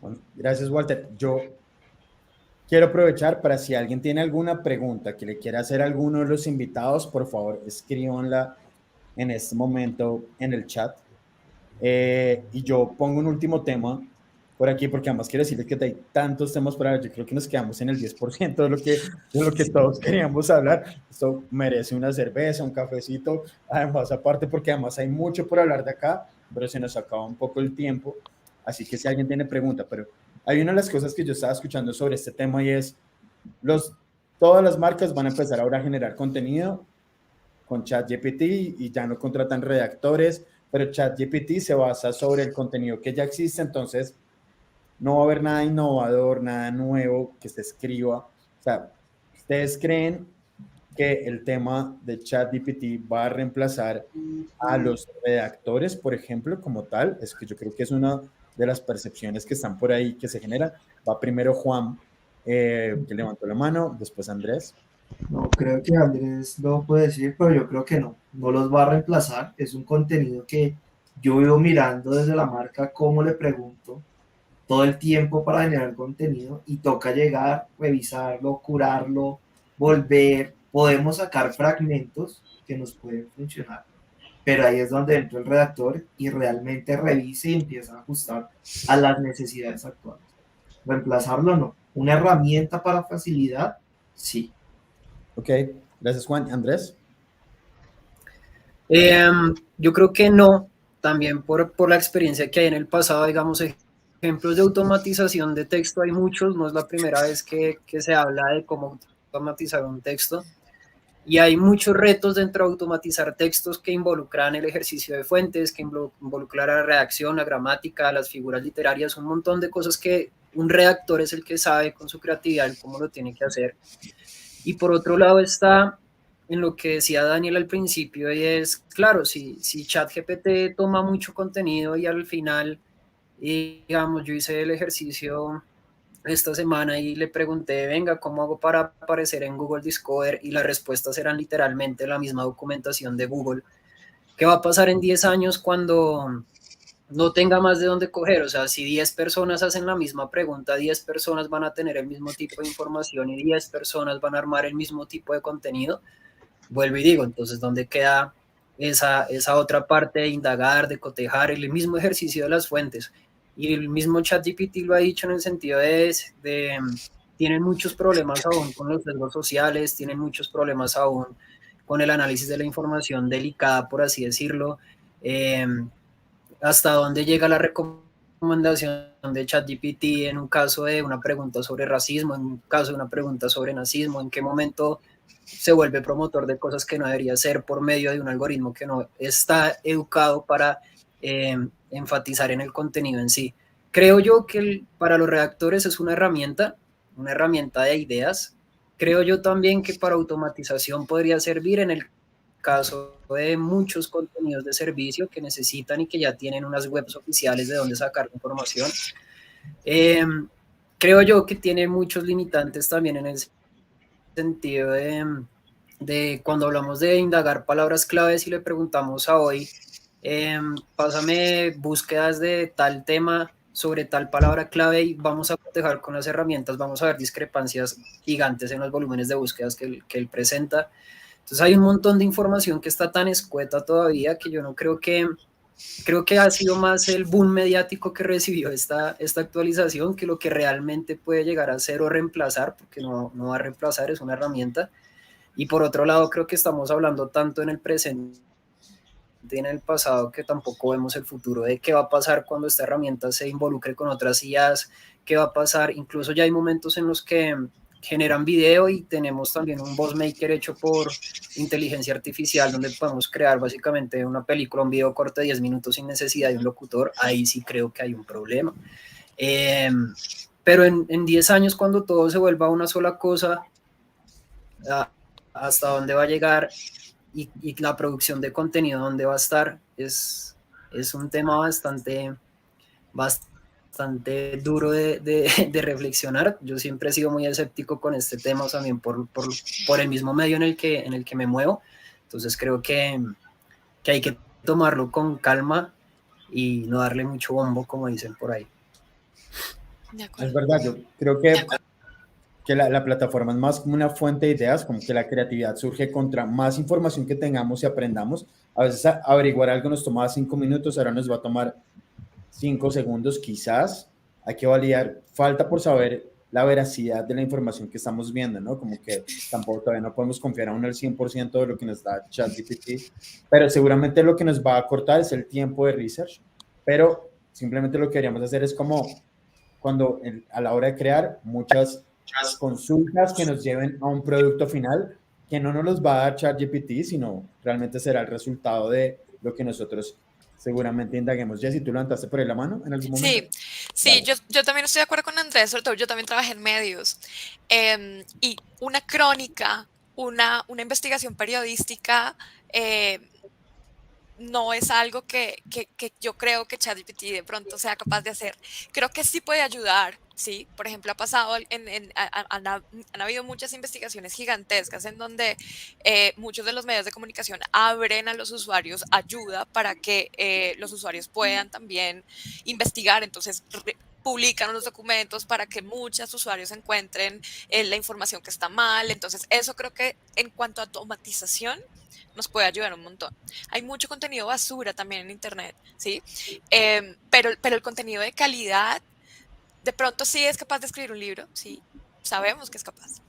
S2: Bueno, gracias, Walter. Yo quiero aprovechar para si alguien tiene alguna pregunta que le quiera hacer a alguno de los invitados, por favor, escríbanla en este momento en el chat. Y yo pongo un último tema por aquí, porque además quiero decirles que hay tantos temas para ver. Yo creo que nos quedamos en el 10% de lo que todos queríamos hablar. Esto merece una cerveza, un cafecito, además aparte, porque además hay mucho por hablar de acá, pero se nos acaba un poco el tiempo. Así que si alguien tiene pregunta, pero hay una de las cosas que yo estaba escuchando sobre este tema y es todas las marcas van a empezar ahora a generar contenido con ChatGPT y ya no contratan redactores, pero ChatGPT se basa sobre el contenido que ya existe, entonces no va a haber nada innovador, nada nuevo que se escriba. O sea, ¿ustedes creen que el tema de ChatGPT va a reemplazar a los redactores, por ejemplo, como tal? Es que yo creo que es una de las percepciones que están por ahí, que se genera. Va primero Juan, que levantó la mano, después Andrés.
S6: No, creo que Andrés lo puede decir, pero yo creo que no los va a reemplazar. Es un contenido que yo vivo mirando desde la marca, cómo le pregunto todo el tiempo para generar contenido y toca llegar, revisarlo, curarlo, volver. Podemos sacar fragmentos que nos pueden funcionar, pero ahí es donde entra el redactor y realmente revise y empieza a ajustar a las necesidades actuales. Reemplazarlo no. Una herramienta para facilidad, sí.
S2: Ok, gracias Juan. Andrés.
S4: Yo creo que no, también por la experiencia que hay en el pasado, digamos, ejemplos de automatización de texto hay muchos, no es la primera vez que se habla de cómo automatizar un texto, y hay muchos retos dentro de automatizar textos que involucran el ejercicio de fuentes, que involucran la redacción, la gramática, las figuras literarias, un montón de cosas que un redactor es el que sabe con su creatividad cómo lo tiene que hacer. Y por otro lado está en lo que decía Daniel al principio, y es, claro, si ChatGPT toma mucho contenido y al final, digamos, yo hice el ejercicio esta semana y le pregunté, venga, ¿cómo hago para aparecer en Google Discover? Y las respuestas eran literalmente la misma documentación de Google. ¿Qué va a pasar en 10 años cuando no tenga más de dónde coger? O sea, si 10 personas hacen la misma pregunta, 10 personas van a tener el mismo tipo de información y 10 personas van a armar el mismo tipo de contenido. Vuelvo y digo, entonces, ¿dónde queda esa otra parte de indagar, de cotejar, el mismo ejercicio de las fuentes? Y el mismo ChatGPT lo ha dicho en el sentido de tienen muchos problemas aún con los sesgos sociales, tienen muchos problemas aún con el análisis de la información delicada, por así decirlo. Hasta dónde llega la recomendación de ChatGPT en un caso de una pregunta sobre racismo, en un caso de una pregunta sobre nazismo, en qué momento se vuelve promotor de cosas que no debería ser por medio de un algoritmo que no está educado para enfatizar en el contenido en sí. Creo yo que para los redactores es una herramienta de ideas. Creo yo también que para automatización podría servir en el caso de muchos contenidos de servicio que necesitan y que ya tienen unas webs oficiales de donde sacar información. Creo yo que tiene muchos limitantes también en el sentido de cuando hablamos de indagar palabras claves y le preguntamos a hoy, pásame búsquedas de tal tema sobre tal palabra clave y vamos a cotejar con las herramientas, vamos a ver discrepancias gigantes en los volúmenes de búsquedas que él presenta. Entonces hay un montón de información que está tan escueta todavía que yo no creo que ha sido más el boom mediático que recibió esta actualización que lo que realmente puede llegar a ser o reemplazar, porque no va a reemplazar, es una herramienta. Y por otro lado, creo que estamos hablando tanto en el presente y en el pasado que tampoco vemos el futuro de qué va a pasar cuando esta herramienta se involucre con otras IAs, qué va a pasar. Incluso ya hay momentos en los que generan video y tenemos también un voice maker hecho por inteligencia artificial donde podemos crear básicamente una película, un video corto de 10 minutos sin necesidad de un locutor. Ahí sí creo que hay un problema. Pero en 10 años, cuando todo se vuelva una sola cosa, hasta dónde va a llegar y la producción de contenido dónde va a estar, es un tema bastante duro de reflexionar. Yo siempre he sido muy escéptico con este tema, también por el mismo medio en el que me muevo. Entonces creo que hay que tomarlo con calma y no darle mucho bombo, como dicen por ahí.
S2: Es verdad, yo creo que la plataforma es más como una fuente de ideas, como que la creatividad surge contra más información que tengamos y aprendamos. A veces averiguar algo nos tomaba 5 minutos, ahora nos va a tomar 5 segundos quizás. Hay que validar, falta por saber la veracidad de la información que estamos viendo, ¿no? Como que tampoco todavía no podemos confiar aún al 100% de lo que nos da ChatGPT, pero seguramente lo que nos va a cortar es el tiempo de research, pero simplemente lo que queríamos hacer es como cuando a la hora de crear muchas consultas que nos lleven a un producto final que no nos los va a dar ChatGPT, sino realmente será el resultado de lo que nosotros seguramente indaguemos. Jessy, ¿tú levantaste por ahí la mano en algún momento?
S5: Sí,
S2: Dale.
S5: yo también estoy de acuerdo con Andrés, sobre todo yo también trabajé en medios. Y una crónica, una investigación periodística, no es algo que yo creo que ChatGPT de pronto sea capaz de hacer. Creo que sí puede ayudar, ¿sí? Por ejemplo, ha pasado, han habido muchas investigaciones gigantescas en donde muchos de los medios de comunicación abren a los usuarios ayuda para que los usuarios puedan también investigar. Entonces, publican unos documentos para que muchos usuarios encuentren la información que está mal. Entonces, eso creo que en cuanto a automatización nos puede ayudar un montón. Hay mucho contenido basura también en Internet, ¿sí? Pero el contenido de calidad, de pronto sí es capaz de escribir un libro, sí, sabemos que es capaz.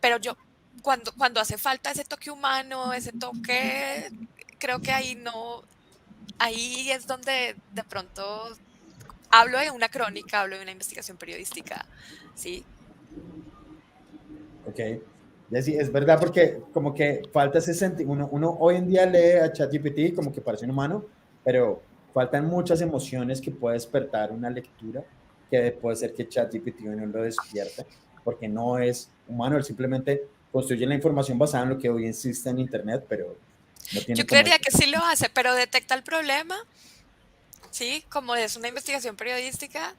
S5: Pero yo, cuando hace falta ese toque humano, ese toque, creo que ahí es donde de pronto hablo de una crónica, hablo de una investigación periodística, ¿sí?
S2: Ok. Jessy, es verdad porque como que falta ese sentido. Uno hoy en día lee a ChatGPT como que parece un humano, pero faltan muchas emociones que puede despertar una lectura que puede ser que ChatGPT no lo despierte, porque no es humano, él simplemente construye la información basada en lo que hoy existe en Internet, pero no
S5: Yo
S2: tiene como
S5: creería
S2: ese...
S5: que sí lo hace, pero detecta el problema, ¿sí? Como es una investigación periodística,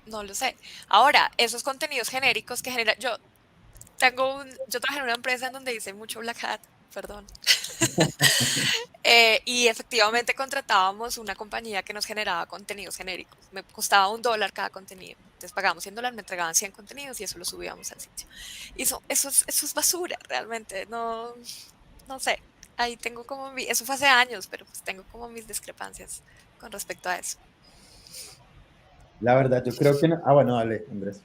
S5: no lo sé. Ahora, esos contenidos genéricos que genera, yo trabajé en una empresa en donde hice mucho Black Hat, perdón. Y efectivamente contratábamos una compañía que nos generaba contenidos genéricos. Me costaba $1 cada contenido. Entonces pagábamos $100, me entregaban 100 contenidos y eso lo subíamos al sitio. Y eso es basura, realmente. No sé. Ahí tengo eso fue hace años, pero pues tengo como mis discrepancias con respecto a eso.
S2: La verdad, yo creo que no. Ah, bueno, dale, Andrés.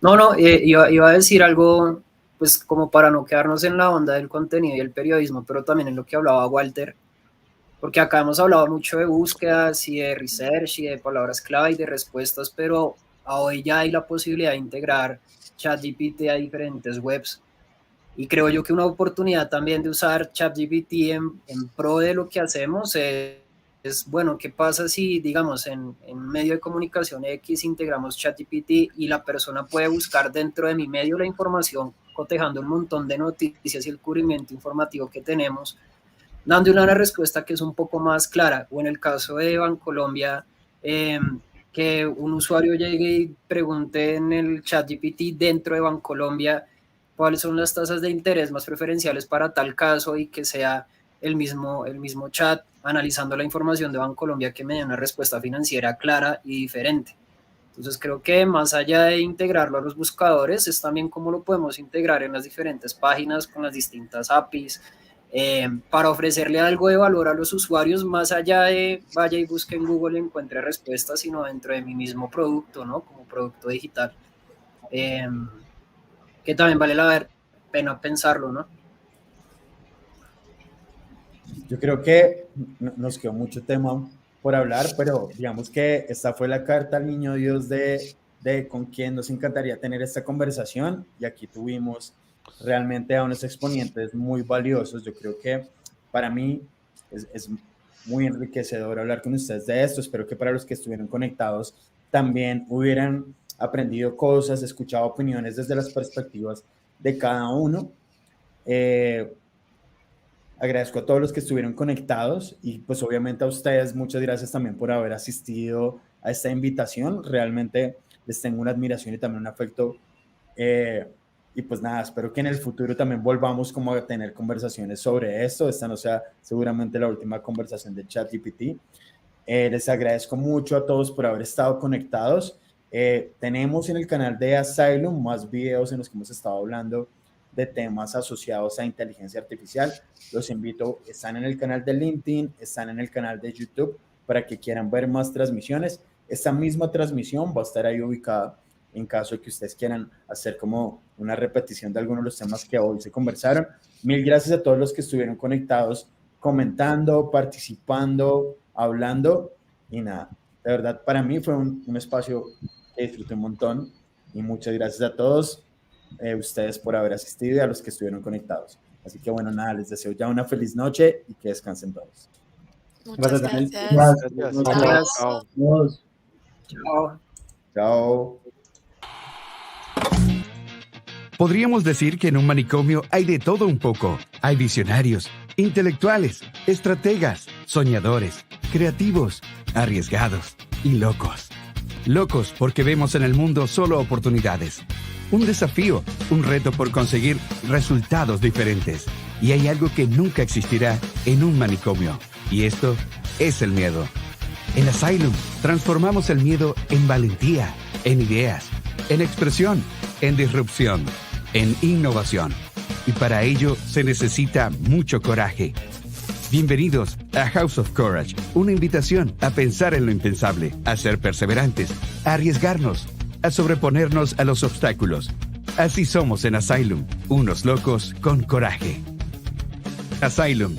S4: No, iba a decir algo, pues como para no quedarnos en la onda del contenido y el periodismo, pero también en lo que hablaba Walter, porque acá hemos hablado mucho de búsquedas y de research y de palabras clave y de respuestas, pero hoy ya hay la posibilidad de integrar ChatGPT a diferentes webs. Y creo yo que una oportunidad también de usar ChatGPT en pro de lo que hacemos es, bueno, ¿qué pasa si, digamos, en medio de comunicación X integramos ChatGPT y la persona puede buscar dentro de mi medio la información, cotejando un montón de noticias y el cubrimiento informativo que tenemos, dando una respuesta que es un poco más clara? O en el caso de Bancolombia, que un usuario llegue y pregunte en el ChatGPT dentro de Bancolombia cuáles son las tasas de interés más preferenciales para tal caso y que sea el mismo chat analizando la información de Bancolombia que me dé una respuesta financiera clara y diferente. Entonces creo que más allá de integrarlo a los buscadores, es también cómo lo podemos integrar en las diferentes páginas con las distintas APIs, para ofrecerle algo de valor a los usuarios, más allá de vaya y busque en Google y encuentre respuestas, sino dentro de mi mismo producto, ¿no? Como producto digital. Que también vale la pena pensarlo, ¿no?
S2: Yo creo que nos quedó mucho tema por hablar, pero digamos que esta fue la carta al niño Dios de con quien nos encantaría tener esta conversación, y aquí tuvimos realmente a unos exponentes muy valiosos. Yo creo que para mí es muy enriquecedor hablar con ustedes de esto. Espero que para los que estuvieron conectados también hubieran aprendido cosas, escuchado opiniones desde las perspectivas de cada uno. Agradezco a todos los que estuvieron conectados y pues obviamente a ustedes muchas gracias también por haber asistido a esta invitación. Realmente les tengo una admiración y también un afecto. Y pues nada, espero que en el futuro también volvamos como a tener conversaciones sobre esto. Esta no sea seguramente la última conversación de ChatGPT. Les agradezco mucho a todos por haber estado conectados. Tenemos en el canal de Asylum más videos en los que hemos estado hablando de temas asociados a inteligencia artificial. Los invito, están en el canal de LinkedIn, están en el canal de YouTube para que quieran ver más transmisiones. Esta misma transmisión va a estar ahí ubicada en caso de que ustedes quieran hacer como una repetición de algunos de los temas que hoy se conversaron. Mil gracias a todos los que estuvieron conectados, comentando, participando, hablando, y nada, de verdad para mí fue un espacio que disfruté un montón. Y muchas gracias a todos ustedes por haber asistido y a los que estuvieron conectados. Así que bueno, nada, les deseo ya una feliz noche y que descansen todos.
S5: Muchas
S7: Gracias, Daniel.
S5: gracias.
S3: Gracias.
S4: Gracias.
S3: Chao.
S6: Adiós.
S4: Chao.
S2: Chao.
S1: Podríamos decir que en un manicomio hay de todo un poco. Hay visionarios, intelectuales, estrategas, soñadores, creativos, arriesgados y locos. Locos porque vemos en el mundo solo oportunidades. Un desafío, un reto por conseguir resultados diferentes. Y hay algo que nunca existirá en un manicomio. Y esto es el miedo. En Asylum transformamos el miedo en valentía, en ideas, en expresión, en disrupción, en innovación. Y para ello se necesita mucho coraje. Bienvenidos a House of Courage, una invitación a pensar en lo impensable, a ser perseverantes, a arriesgarnos, a sobreponernos a los obstáculos. Así somos en Asylum, unos locos con coraje. Asylum,